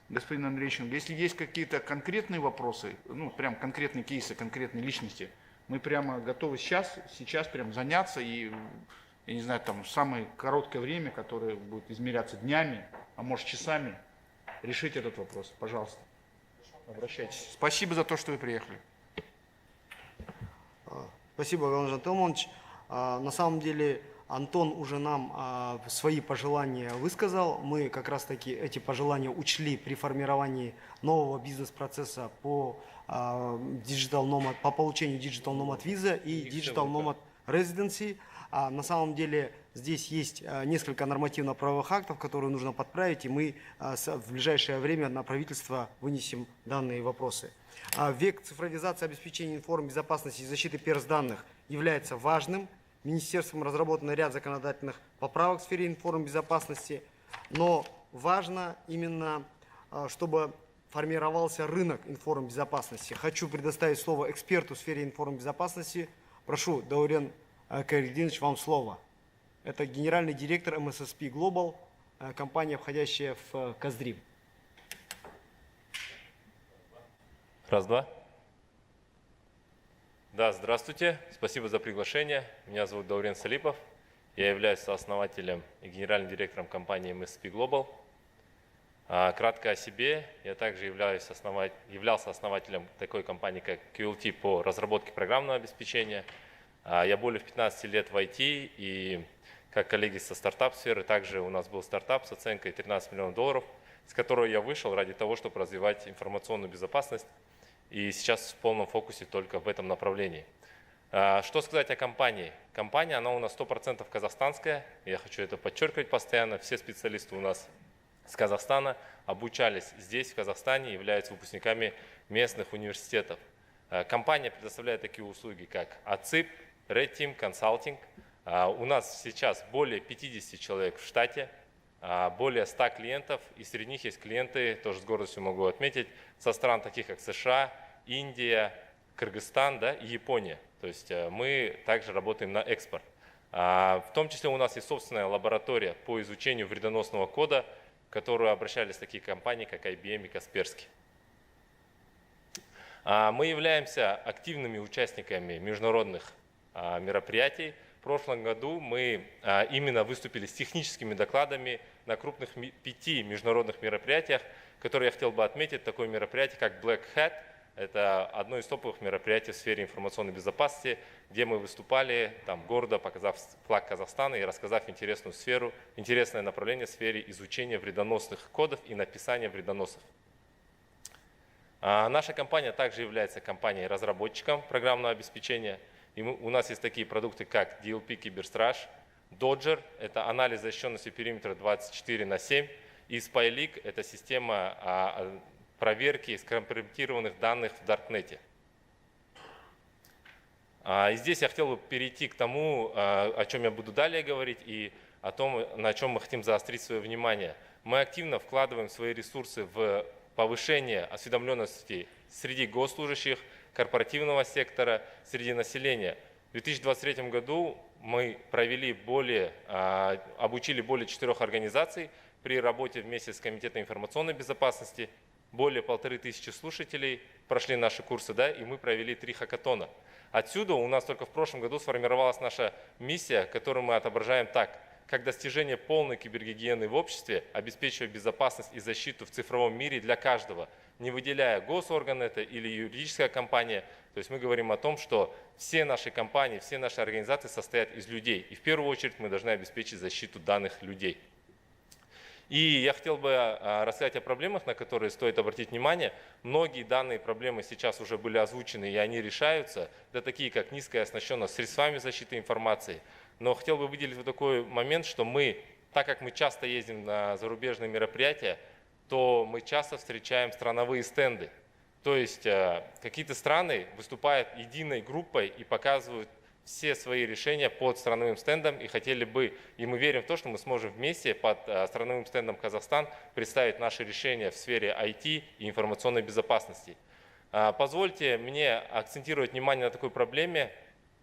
господина Андрейченко, если есть какие-то конкретные вопросы, ну прям конкретные кейсы, конкретные личности, мы прямо готовы сейчас прям заняться и, я не знаю, там в самое короткое время, которое будет измеряться днями, а может часами, решить этот вопрос. Пожалуйста, обращайтесь. Спасибо за то, что вы приехали. Спасибо, Галанжан Телманович. На самом деле Антон уже нам свои пожелания высказал. Мы как раз таки эти пожелания учли при формировании нового бизнес-процесса по получению Digital Nomad Visa и Digital Nomad Residency. На самом деле здесь есть несколько нормативно-правовых актов, которые нужно подправить, и мы в ближайшее время на правительство вынесем данные вопросы. Век цифровизации, обеспечения информбезопасности и защиты персданных является важным. Министерством разработан ряд законодательных поправок в сфере информбезопасности, но важно именно, чтобы формировался рынок информбезопасности. Хочу предоставить слово эксперту в сфере информбезопасности. Прошу, Даурен Кайрдинович, вам слово. Это генеральный директор MSSP Global, компания, входящая в Каздрим. Раз, два. Да, здравствуйте. Спасибо за приглашение. Меня зовут Даурен Салипов. Я являюсь сооснователем и генеральным директором компании MSSP Global. Кратко о себе. Я также являлся основателем такой компании, как QLT по разработке программного обеспечения. Я более 15 лет в IT, и как коллеги со стартап-сферы, также у нас был стартап с оценкой $13 миллионов, с которого я вышел ради того, чтобы развивать информационную безопасность. И сейчас в полном фокусе только в этом направлении. Что сказать о компании? Компания, она у нас 100% казахстанская. Я хочу это подчеркивать постоянно. Все специалисты у нас с Казахстана обучались здесь, в Казахстане, являются выпускниками местных университетов. Компания предоставляет такие услуги, как АЦИП, Red Team, Consulting. У нас сейчас более 50 человек в штате, более 100 клиентов, и среди них есть клиенты, тоже с гордостью могу отметить, со стран таких как США, Индия, Кыргызстан, да, и Япония. То есть мы также работаем на экспорт. В том числе у нас есть собственная лаборатория по изучению вредоносного кода, в которую обращались такие компании, как IBM и Касперский. Мы являемся активными участниками международных мероприятий. В прошлом году мы именно выступили с техническими докладами на крупных 5 международных мероприятиях, которые я хотел бы отметить. Такое мероприятие, как Black Hat. Это одно из топовых мероприятий в сфере информационной безопасности, где мы выступали, там, гордо показав флаг Казахстана и рассказав интересное направление в сфере изучения вредоносных кодов и написания вредоносов. Наша компания также является компанией-разработчиком программного обеспечения. И у нас есть такие продукты, как DLP Киберстраж, Dodger – это анализ защищенности периметра 24/7, и SpyLeak – это система проверки скомпрометированных данных в Даркнете. И здесь я хотел бы перейти к тому, о чем я буду далее говорить, и о том, на чем мы хотим заострить свое внимание. Мы активно вкладываем свои ресурсы в повышение осведомленности среди госслужащих, корпоративного сектора, среди населения. В 2023 году мы обучили более 4 организаций при работе вместе с Комитетом информационной безопасности. Более 1500 слушателей прошли наши курсы, да, и мы провели 3 хакатона. Отсюда у нас только в прошлом году сформировалась наша миссия, которую мы отображаем так. как достижение полной кибергигиены в обществе, обеспечивая безопасность и защиту в цифровом мире для каждого, не выделяя госорган это или юридическая компания. То есть мы говорим о том, что все наши компании, все наши организации состоят из людей. И в первую очередь мы должны обеспечить защиту данных людей. И я хотел бы рассказать о проблемах, на которые стоит обратить внимание. Многие данные проблемы сейчас уже были озвучены, и они решаются. Это такие, как низкая оснащенность средствами защиты информации. Но хотел бы выделить вот такой момент, что мы, так как мы часто ездим на зарубежные мероприятия, то мы часто встречаем страновые стенды. То есть какие-то страны выступают единой группой и показывают все свои решения под страновым стендом, и хотели бы, и мы верим в то, что мы сможем вместе под страновым стендом Казахстан представить наши решения в сфере IT и информационной безопасности. Позвольте мне акцентировать внимание на такой проблеме,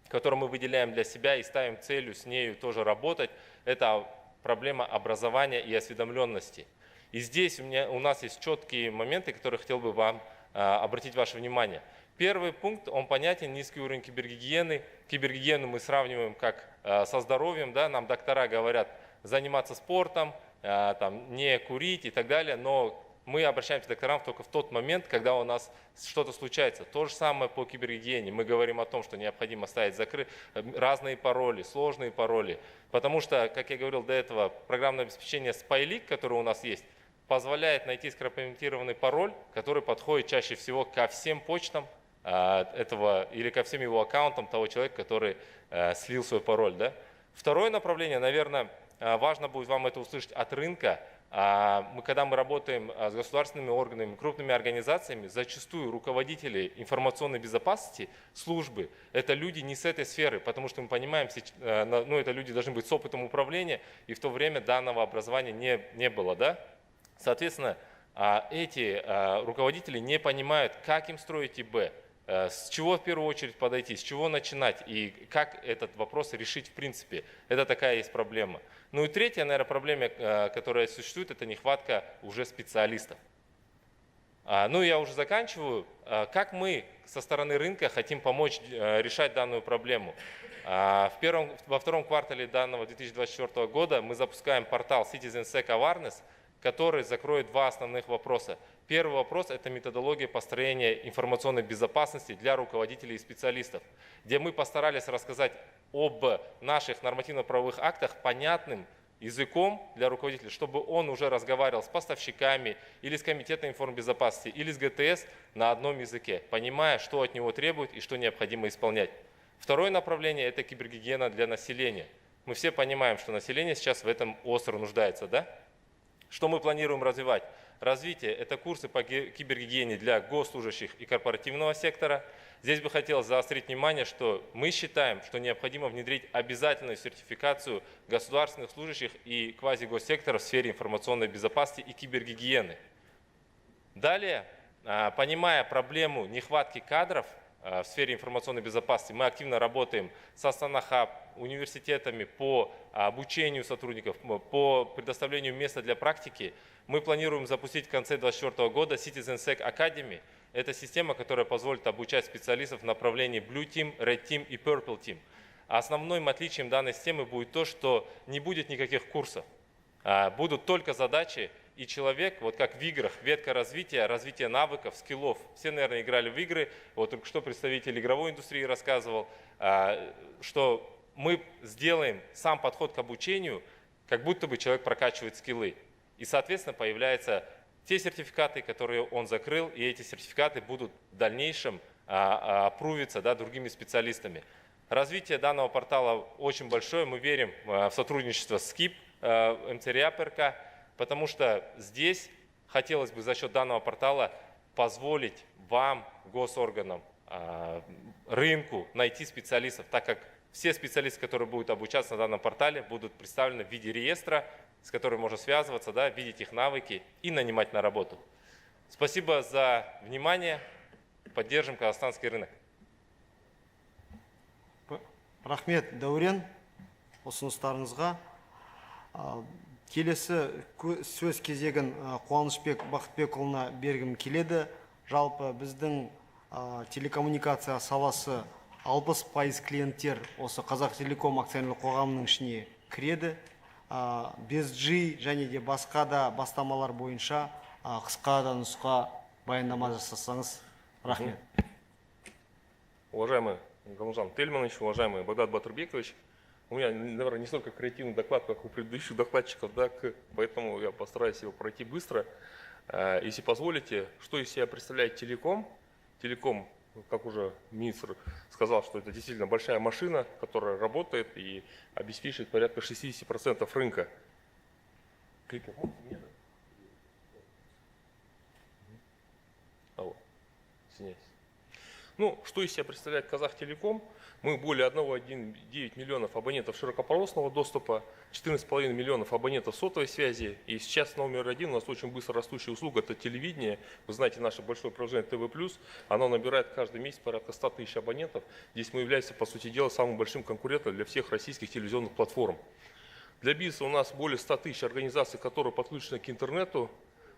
которую мы выделяем для себя и ставим целью с нею тоже работать. Это проблема образования и осведомленности. И здесь у нас есть четкие моменты, которые хотел бы вам обратить ваше внимание. Первый пункт, он понятен, низкий уровень кибергигиены. Кибергигиену мы сравниваем как со здоровьем, да? Нам доктора говорят заниматься спортом, там, не курить и так далее, но мы обращаемся к докторам только в тот момент, когда у нас что-то случается. То же самое по кибергигиене. Мы говорим о том, что необходимо ставить разные пароли, сложные пароли, потому что, как я говорил до этого, программное обеспечение Spyleak, которое у нас есть, позволяет найти скомпрометированный пароль, который подходит чаще всего ко всем почтам этого или ко всем его аккаунтам того человека, который слил свой пароль. Да? Второе направление, наверное, важно будет вам это услышать от рынка. Когда мы работаем с государственными органами, крупными организациями, зачастую руководители информационной безопасности, службы, это люди не с этой сферы, потому что мы понимаем, это люди должны быть с опытом управления, и в то время данного образования не было. Да? Соответственно, эти руководители не понимают, как им строить ИБ, с чего в первую очередь подойти, с чего начинать и как этот вопрос решить в принципе. Это такая есть проблема. Ну и третья, наверное, проблема, которая существует, это нехватка уже специалистов. Ну я уже заканчиваю. Как мы со стороны рынка хотим помочь решать данную проблему? Во втором квартале данного 2024 года мы запускаем портал CitizenSec Awareness, который закроет два основных вопроса. Первый вопрос – это методология построения информационной безопасности для руководителей и специалистов, где мы постарались рассказать об наших нормативно-правовых актах понятным языком для руководителя, чтобы он уже разговаривал с поставщиками или с комитетом информбезопасности, или с ГТС на одном языке, понимая, что от него требуют и что необходимо исполнять. Второе направление – это кибергигиена для населения. Мы все понимаем, что население сейчас в этом остро нуждается, да? Что мы планируем развивать? Развитие – это курсы по кибергигиене для госслужащих и корпоративного сектора. Здесь бы хотелось заострить внимание, что мы считаем, что необходимо внедрить обязательную сертификацию государственных служащих и квазигоссектора в сфере информационной безопасности и кибергигиены. Далее, понимая проблему нехватки кадров в сфере информационной безопасности, мы активно работаем с Астана Хаб, университетами по обучению сотрудников, по предоставлению места для практики. Мы планируем запустить в конце 2024 года CitizenSec Academy. Это система, которая позволит обучать специалистов в направлении Blue Team, Red Team и Purple Team. А основным отличием данной системы будет то, что не будет никаких курсов. Будут только задачи, и человек, вот как в играх, ветка развития, развитие навыков, скиллов. Все, наверное, играли в игры. Вот только что представитель игровой индустрии рассказывал, что мы сделаем сам подход к обучению, как будто бы человек прокачивает скиллы. И, соответственно, появляются те сертификаты, которые он закрыл, и эти сертификаты будут в дальнейшем апрувиться, да, другими специалистами. Развитие данного портала очень большое. Мы верим в сотрудничество с КИП, МЦРИА-ПРК, потому что здесь хотелось бы за счет данного портала позволить вам, госорганам, рынку найти специалистов, так как все специалисты, которые будут обучаться на данном портале, будут представлены в виде реестра, с которым можно связываться, да, видеть их навыки и нанимать на работу. Спасибо за внимание. Поддержим казахстанский рынок. Рахмет, Дәурен, ұсыныстарыңызға. Келесі сөз кезегін Қуанышбек Бақытбекұлына бергім келеді. Жалпы біздің телекоммуникация саласы 60% клиенттер осы Қазақтелеком акционерлік қоғамының ішіне кіреді. BSG және де басқа да бастамалар бойынша қысқа да нұсқа баяндама жасасаңыз рахмет. Уважаемый Галымжан Тельманович, уважаемый Багдад Батырбекович, у меня, наверное, не столько креативный доклад, как у предыдущих докладчиков, да, поэтому я постараюсь его пройти быстро. Если позволите, что из себя представляет телеком? Телеком, как уже министр сказал, что это действительно большая машина, которая работает и обеспечивает порядка 60% рынка. Кликер, извиняюсь. Ну, что из себя представляет Казахтелеком? Мы более 1,9 миллионов абонентов широкополосного доступа, 14,5 миллионов абонентов сотовой связи. И сейчас номер один у нас очень быстро растущая услуга – это телевидение. Вы знаете, наше большое приложение ТВ+, оно набирает каждый месяц порядка 100 тысяч абонентов. Здесь мы являемся, по сути дела, самым большим конкурентом для всех российских телевизионных платформ. Для бизнеса у нас более 100 тысяч организаций, которые подключены к интернету.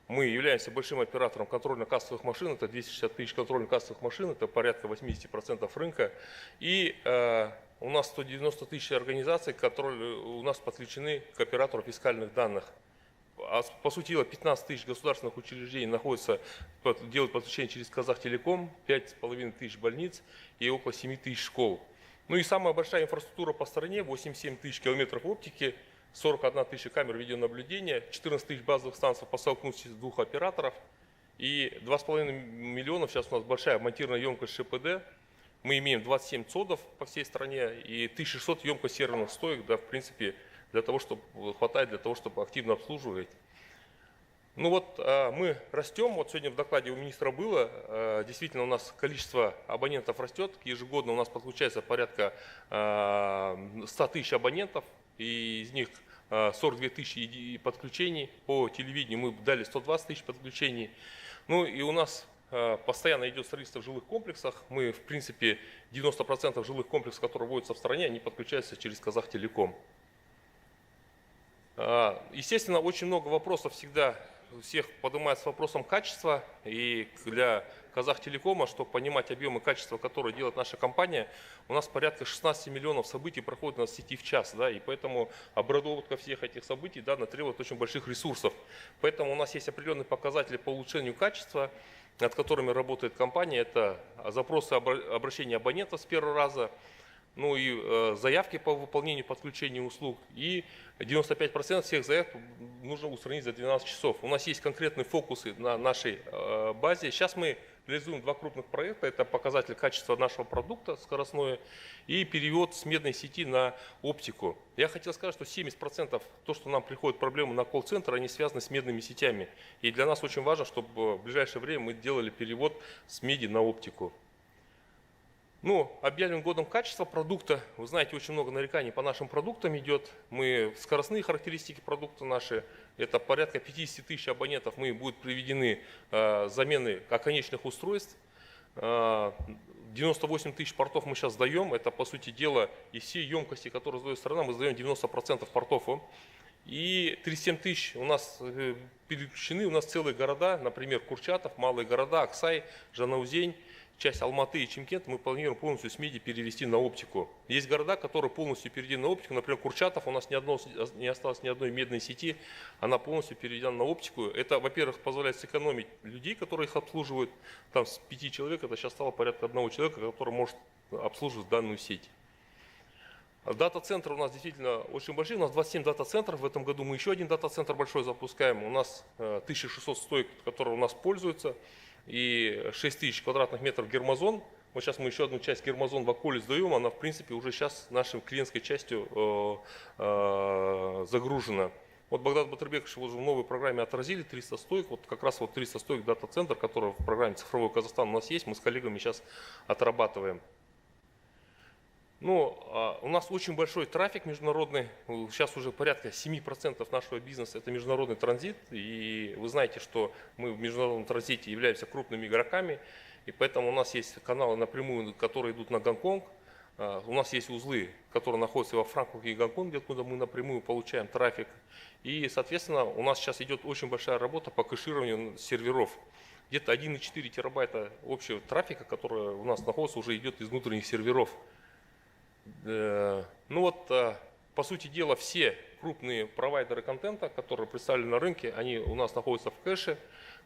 Мы являемся большим оператором контрольно-кассовых машин, это 260 тысяч контрольно-кассовых машин, это порядка 80% рынка. И у нас 190 тысяч организаций, которые у нас подключены к оператору фискальных данных. По сути дела, 15 тысяч государственных учреждений находятся, делают подключение через Казахтелеком, 5,5 тысяч больниц и около 7 тысяч школ. Ну и самая большая инфраструктура по стране, 87 тысяч километров оптики, 41 тысяча камер видеонаблюдения, 14 тысяч базовых станций по совокупности двух операторов и 2,5 миллиона, сейчас у нас большая монтированная емкость ШПД. Мы имеем 27 ЦОДов по всей стране и 1600 емкость серверных стоек, да, в принципе, хватает для того, чтобы активно обслуживать. Ну вот мы растем, вот сегодня в докладе у министра было, действительно у нас количество абонентов растет, ежегодно у нас подключается порядка 100 тысяч абонентов, и из них 42 тысячи подключений, по телевидению мы дали 120 тысяч подключений. Ну и у нас постоянно идет строительство в жилых комплексах, мы в принципе 90% жилых комплексов, которые вводятся в стране, они подключаются через Казахтелеком. Естественно, очень много вопросов всегда всех поднимается с вопросом качества, и для Казахтелекома, чтобы понимать объемы качества, которые делает наша компания, у нас порядка 16 миллионов событий проходит на сети в час, да, и поэтому обработка всех этих событий, да, требует очень больших ресурсов. Поэтому у нас есть определенные показатели по улучшению качества, над которыми работает компания. Это запросы обращения абонентов с первого раза, ну и заявки по выполнению подключения услуг, и 95% всех заявок нужно устранить за 12 часов. У нас есть конкретные фокусы на нашей базе. Сейчас мы реализуем два крупных проекта. Это показатель качества нашего продукта скоростное и перевод с медной сети на оптику. Я хотел сказать, что 70% то, что нам приходят проблемы на колл-центр, они связаны с медными сетями. И для нас очень важно, чтобы в ближайшее время мы делали перевод с меди на оптику. Ну, объявлен годом качества продукта. Вы знаете, очень много нареканий по нашим продуктам идет. Скоростные характеристики продукта наши, это порядка 50 тысяч абонентов, будут приведены замены оконечных устройств. 98 тысяч портов мы сейчас сдаем. Это, по сути дела, из всей емкости, которую сдает страна, мы сдаем 90% портов. И 37 тысяч у нас переключены, у нас целые города, например, Курчатов, малые города, Аксай, Жанаузень. Часть Алматы и Чимкент мы планируем полностью с меди перевести на оптику. Есть города, которые полностью переведены на оптику. Например, Курчатов, у нас не осталось ни одной медной сети, она полностью переведена на оптику. Это, во-первых, позволяет сэкономить людей, которые их обслуживают. Там с 5 человек, это сейчас стало порядка 1 человека, который может обслуживать данную сеть. Дата-центры у нас действительно очень большие. У нас 27 дата-центров. В этом году мы еще один дата-центр большой запускаем. У нас 1600 стоек, которые у нас пользуются. И 6000 квадратных метров гермозон. Вот сейчас мы еще одну часть гермозон в Аколе сдаем. Она, в принципе, уже сейчас нашей клиентской частью загружена. Вот Багдад Батырбекович уже в новой программе отразили 300 стоек. Вот как раз вот 300 стоек дата-центр, который в программе «Цифровой Казахстан» у нас есть. Мы с коллегами сейчас отрабатываем. Ну, у нас очень большой трафик международный. Сейчас уже порядка 7% нашего бизнеса – это международный транзит. И вы знаете, что мы в международном транзите являемся крупными игроками. И поэтому у нас есть каналы напрямую, которые идут на Гонконг. У нас есть узлы, которые находятся во Франкфурте и Гонконге, откуда мы напрямую получаем трафик. И, соответственно, у нас сейчас идет очень большая работа по кэшированию серверов. Где-то 1,4 терабайта общего трафика, который у нас находится, уже идет из внутренних серверов. Ну вот, по сути дела, все крупные провайдеры контента, которые представлены на рынке, они у нас находятся в кэше.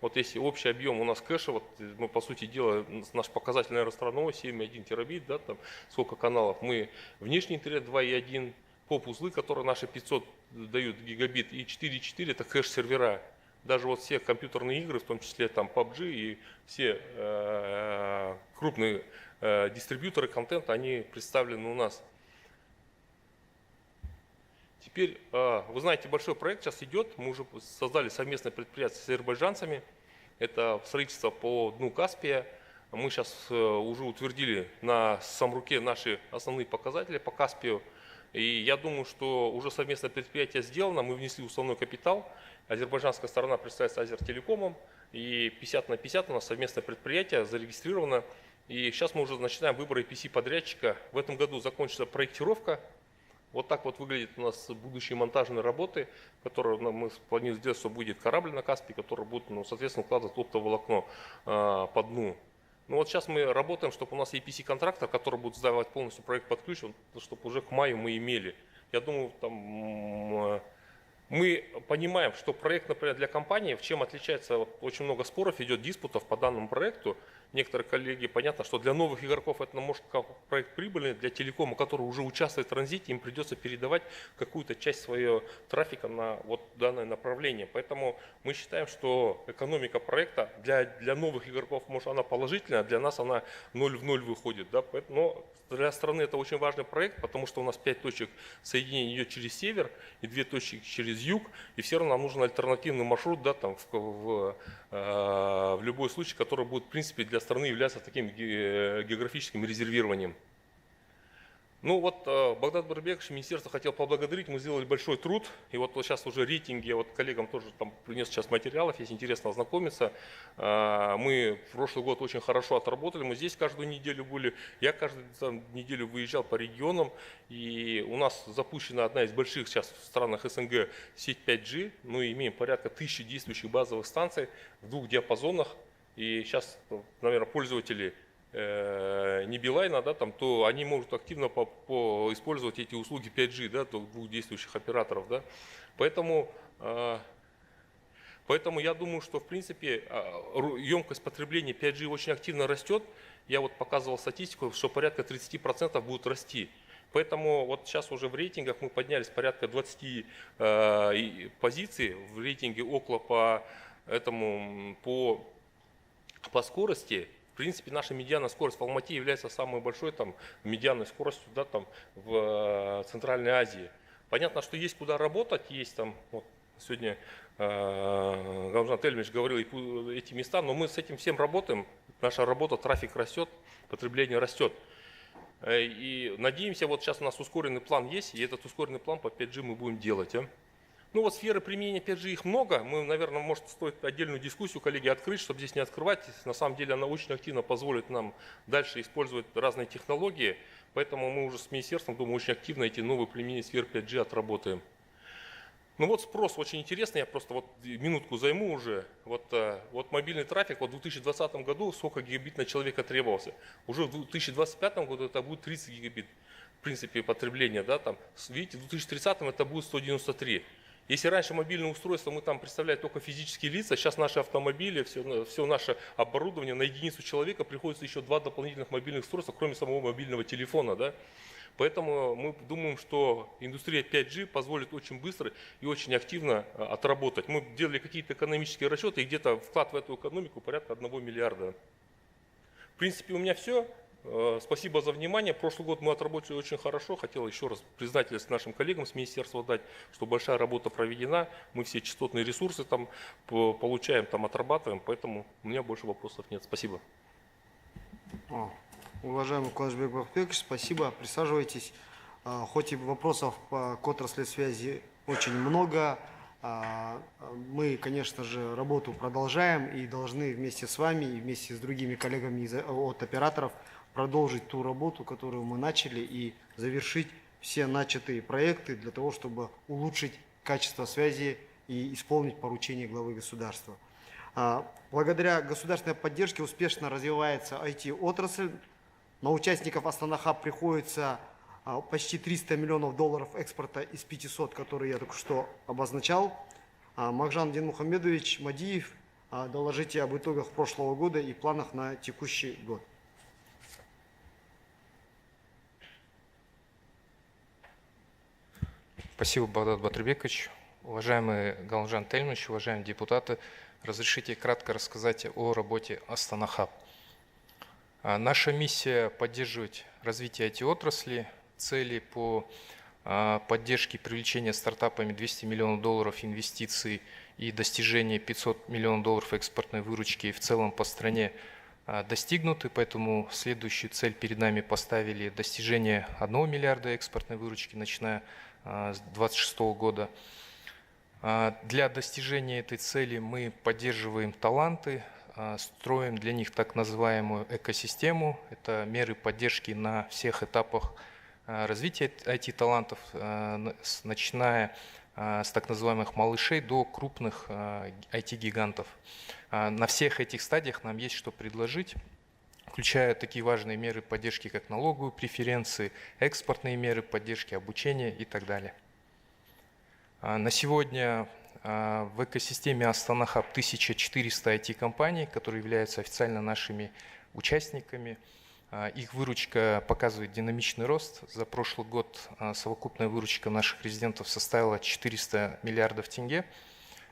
Вот если общий объем у нас кэша, вот мы по сути дела, наш показатель, наверное, страновой 7,1 терабит, да, там сколько каналов, мы внешний интернет 2,1, поп-узлы, которые наши 500 дают гигабит, и 4,4 это кэш-сервера. Даже вот все компьютерные игры, в том числе там PUBG и все крупные дистрибьюторы контента, они представлены у нас. Теперь, вы знаете, большой проект сейчас идет, мы уже создали совместное предприятие с азербайджанцами, это строительство по дну Каспия. Мы сейчас уже утвердили на Самруке наши основные показатели по Каспию. И я думаю, что уже совместное предприятие сделано, мы внесли уставной капитал. Азербайджанская сторона представляется Азертелекомом, и 50 на 50 у нас совместное предприятие зарегистрировано. И сейчас мы уже начинаем выбор EPC-подрядчика. В этом году закончится проектировка. Вот так вот выглядят у нас будущие монтажные работы, которые мы планируем сделать, что будет корабль на Каспии, который будет, соответственно, укладывать оптоволокно по дну. Ну вот сейчас мы работаем, чтобы у нас EPC-контрактор, который будет сдавать полностью проект под ключ, чтобы уже к маю мы имели. Я думаю, там мы понимаем, что проект, например, для компании, в чем отличается, вот очень много споров идет, диспутов по данному проекту. Некоторые коллеги, понятно, что для новых игроков это может как проект прибыльный, для телекома, который уже участвует в транзите, им придется передавать какую-то часть своего трафика на вот данное направление. Поэтому мы считаем, что экономика проекта для новых игроков, может, она положительная, а для нас она 0 в 0 выходит. Да? Но для страны это очень важный проект, потому что у нас 5 точек соединения идет через север и 2 точки через юг, и все равно нам нужен альтернативный маршрут, да, там, в любой случай, который будет, в принципе, для страны являться таким географическим резервированием. Ну вот Багдад Барбекович, министерство хотел поблагодарить, мы сделали большой труд, и вот сейчас уже рейтинги, вот коллегам тоже там принес сейчас материалов, если интересно ознакомиться. Мы в прошлый год очень хорошо отработали, мы здесь каждую неделю были, я каждую неделю выезжал по регионам, и у нас запущена одна из больших сейчас в странах СНГ сеть 5G, мы имеем порядка 1000 действующих базовых станций в 2 диапазонах, и сейчас, наверное, пользователи не Билайна, да, там, то они могут активно использовать эти услуги 5G, да, 2 действующих операторов. Да. Поэтому я думаю, что в принципе емкость потребления 5G очень активно растет. Я вот показывал статистику, что порядка 30% будет расти. Поэтому вот сейчас уже в рейтингах мы поднялись порядка 20 позиций в рейтинге Окла по скорости. В принципе, наша медианная скорость в Алмате является самой большой там, медианной скоростью, да, там, в Центральной Азии. Понятно, что есть куда работать, есть там, вот, сегодня Галымжан Тельмич говорил эти места, но мы с этим всем работаем, наша работа, трафик растет, потребление растет. И надеемся, вот сейчас у нас ускоренный план есть, и этот ускоренный план по 5G мы будем делать. Ну вот сферы применения 5G их много, мы, наверное, может стоит отдельную дискуссию, коллеги, открыть, чтобы здесь не открывать. На самом деле она очень активно позволит нам дальше использовать разные технологии, поэтому мы уже с министерством, думаю, очень активно эти новые применения сфер 5G отработаем. Ну вот спрос очень интересный, я просто вот минутку займу уже. Вот мобильный трафик вот в 2020 году сколько гигабит на человека требовался. Уже в 2025 году это будет 30 гигабит, в принципе, потребления. Да, там, видите, в 2030 это будет 193. Если раньше мобильное устройство мы там представляли только физические лица, сейчас наши автомобили, все наше оборудование на единицу человека приходится еще 2 дополнительных мобильных устройства, кроме самого мобильного телефона. Да? Поэтому мы думаем, что индустрия 5G позволит очень быстро и очень активно отработать. Мы делали какие-то экономические расчеты, и где-то вклад в эту экономику порядка 1 миллиарда. В принципе, у меня все. Спасибо за внимание. Прошлый год мы отработали очень хорошо. Хотел еще раз признательность нашим коллегам с министерства дать, что большая работа проведена. Мы все частотные ресурсы там получаем, там отрабатываем. Поэтому у меня больше вопросов нет. Спасибо. Уважаемый Куанышбек Бакытбекович, спасибо. Присаживайтесь. Хоть и вопросов к отрасли связи очень много, мы, конечно же, работу продолжаем и должны вместе с вами и вместе с другими коллегами от операторов продолжить ту работу, которую мы начали, и завершить все начатые проекты для того, чтобы улучшить качество связи и исполнить поручение главы государства. Благодаря государственной поддержке успешно развивается IT-отрасль. На участников Астана Хаб приходится почти 300 миллионов долларов экспорта из 500, которые я только что обозначал. Магжан Динмухамедович Мадиев, доложите об итогах прошлого года и планах на текущий год. Спасибо, Багдад Батырбекович. Уважаемый Галымжан Тельманович, уважаемые депутаты, разрешите кратко рассказать о работе Астана Хаб. Наша миссия – поддерживать развитие IT-отрасли, цели по поддержке привлечения стартапами 200 миллионов долларов инвестиций и достижения 500 миллионов долларов экспортной выручки в целом по стране достигнуты, поэтому следующую цель перед нами поставили достижение 1 миллиарда экспортной выручки, начиная с 2026 года. Для достижения этой цели мы поддерживаем таланты, строим для них так называемую экосистему. Это меры поддержки на всех этапах развития IT-талантов, начиная с так называемых малышей до крупных IT-гигантов. На всех этих стадиях нам есть что предложить, включая такие важные меры поддержки, как налоговые преференции, экспортные меры поддержки, обучения и так далее. На сегодня в экосистеме Астана Хаб 1400 IT-компаний, которые являются официально нашими участниками. Их выручка показывает динамичный рост. За прошлый год совокупная выручка наших резидентов составила 400 миллиардов тенге.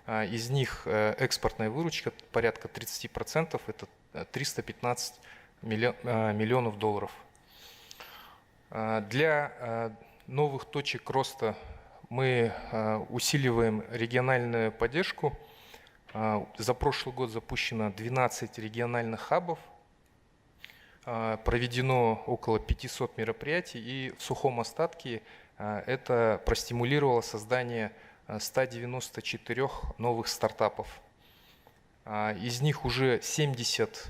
Из них экспортная выручка порядка 30%, это 315 миллионов долларов. Для новых точек роста мы усиливаем региональную поддержку. За прошлый год запущено 12 региональных хабов, проведено около 500 мероприятий, и в сухом остатке это простимулировало создание 194 новых стартапов. Из них уже 70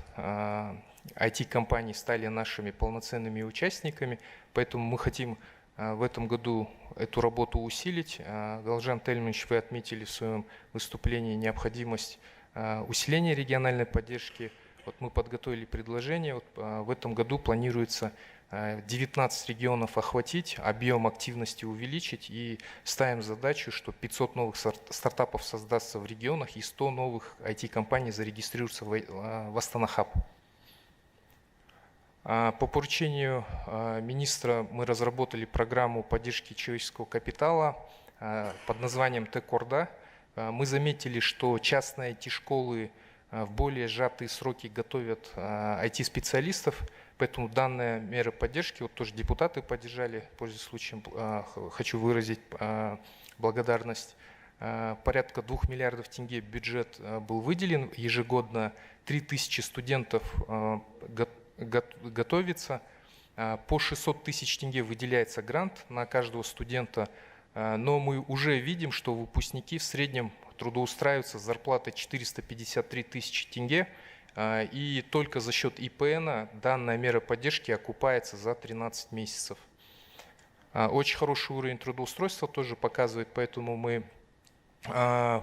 IT-компаний стали нашими полноценными участниками, поэтому мы хотим в этом году эту работу усилить. Галымжан Тельманович, вы отметили в своем выступлении необходимость усиления региональной поддержки. Вот мы подготовили предложение. Вот в этом году планируется 19 регионов охватить, объем активности увеличить, и ставим задачу, что 500 новых стартапов создастся в регионах и 100 новых IT-компаний зарегистрируются в Астана Хаб. По поручению министра мы разработали программу поддержки человеческого капитала под названием ТЭК-Орда. Мы заметили, что частные IT-школы в более сжатые сроки готовят IT-специалистов, поэтому данная мера поддержки, вот тоже депутаты поддержали, пользуясь случаем, хочу выразить благодарность. Порядка 2 миллиардов тенге бюджет был выделен, ежегодно 3000 студентов готовится, по 600 тысяч тенге выделяется грант на каждого студента, но мы уже видим, что выпускники в среднем трудоустраиваются с зарплатой 453 тысячи тенге, и только за счет ИПН данная мера поддержки окупается за 13 месяцев. Очень хороший уровень трудоустройства тоже показывает, поэтому мы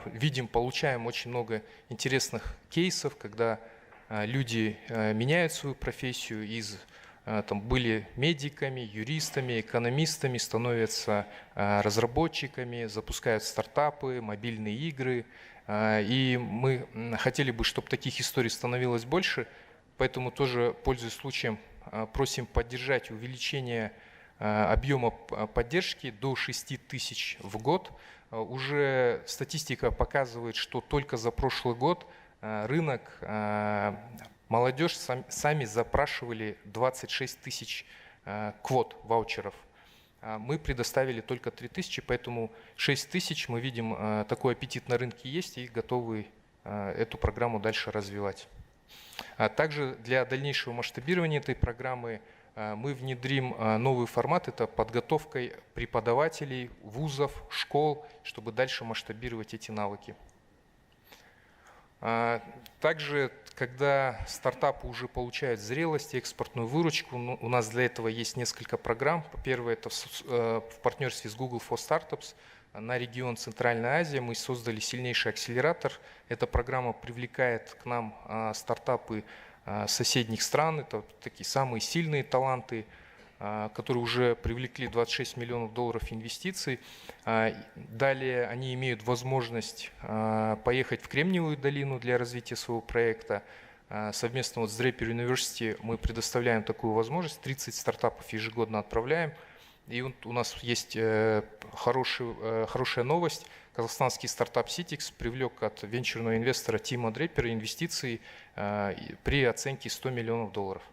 видим, получаем очень много интересных кейсов, когда люди меняют свою профессию, были медиками, юристами, экономистами, становятся разработчиками, запускают стартапы, мобильные игры. И мы хотели бы, чтобы таких историй становилось больше, поэтому тоже, пользуясь случаем, просим поддержать увеличение объема поддержки до 6 тысяч в год. Уже статистика показывает, что только за прошлый год рынок, молодежь сами запрашивали 26 тысяч квот, ваучеров. Мы предоставили только 3000, поэтому 6 тысяч, мы видим, такой аппетит на рынке есть и готовы эту программу дальше развивать. Также для дальнейшего масштабирования этой программы мы внедрим новый формат, это подготовка преподавателей, вузов, школ, чтобы дальше масштабировать эти навыки. Также, когда стартапы уже получают зрелость и экспортную выручку, у нас для этого есть несколько программ. Первое, это в партнерстве с Google for Startups на регион Центральной Азии мы создали сильнейший акселератор. Эта программа привлекает к нам стартапы соседних стран, это такие самые сильные таланты. которые уже привлекли 26 миллионов долларов инвестиций. Далее они имеют возможность поехать в Кремниевую долину для развития своего проекта. Совместно с Draper University мы предоставляем такую возможность. 30 стартапов ежегодно отправляем. И вот у нас есть хорошая новость. Казахстанский стартап Citix привлек от венчурного инвестора Тима Draper инвестиции при оценке 100 миллионов долларов.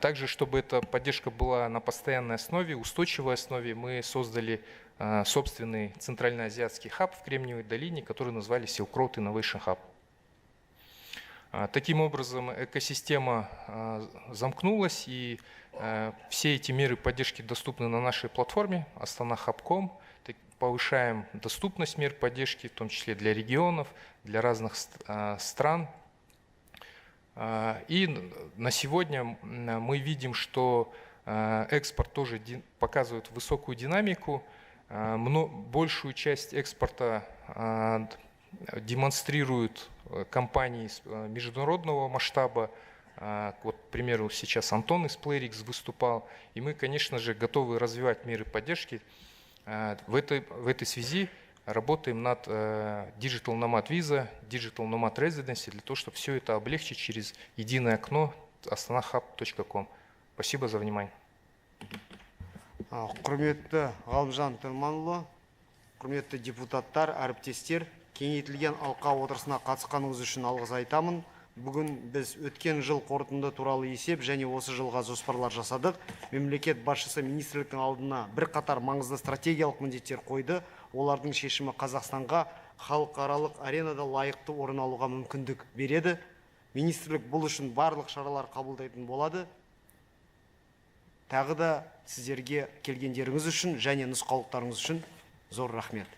Также, чтобы эта поддержка была на постоянной основе, устойчивой основе, мы создали собственный центральноазиатский хаб в Кремниевой долине, который назвали Silk Road Innovation Hub. Таким образом, экосистема замкнулась, и все эти меры поддержки доступны на нашей платформе astanahub.com. Повышаем доступность мер поддержки, в том числе для регионов, для разных стран. И на сегодня мы видим, что экспорт тоже показывает высокую динамику. Большую часть экспорта демонстрируют компании международного масштаба. Вот, к примеру, сейчас Антон из Playrix выступал. И мы, конечно же, готовы развивать меры поддержки. В этой связи работаем над Digital Nomad Visa, Digital Nomad Residency, для того, чтобы все это облегчить через единое окно astanahub.com. Спасибо за внимание. Құрметті Ғалымжан Тылманұлы, құрметті депутаттар, әріптестер, кеңейтілген алқа отырысына қатысқаныңыз үшін алғыс айтамын. Бүгін біз өткен жыл қорытынды туралы есеп және осы жылға жоспарлар жасадық. Мемлекет басшысы министрліктің алдына бірқатар маңызды стратегиялық міндеттер қойды. Олардың шешімі Қазақстанға халықаралық аренада лайықты орын алуға мүмкіндік береді. Министрлік бұл үшін барлық шаралар қабылдайтын болады. Тағы да сіздерге келгендеріңіз үшін және нұсқаулықтарыңыз үшін зор рахмет.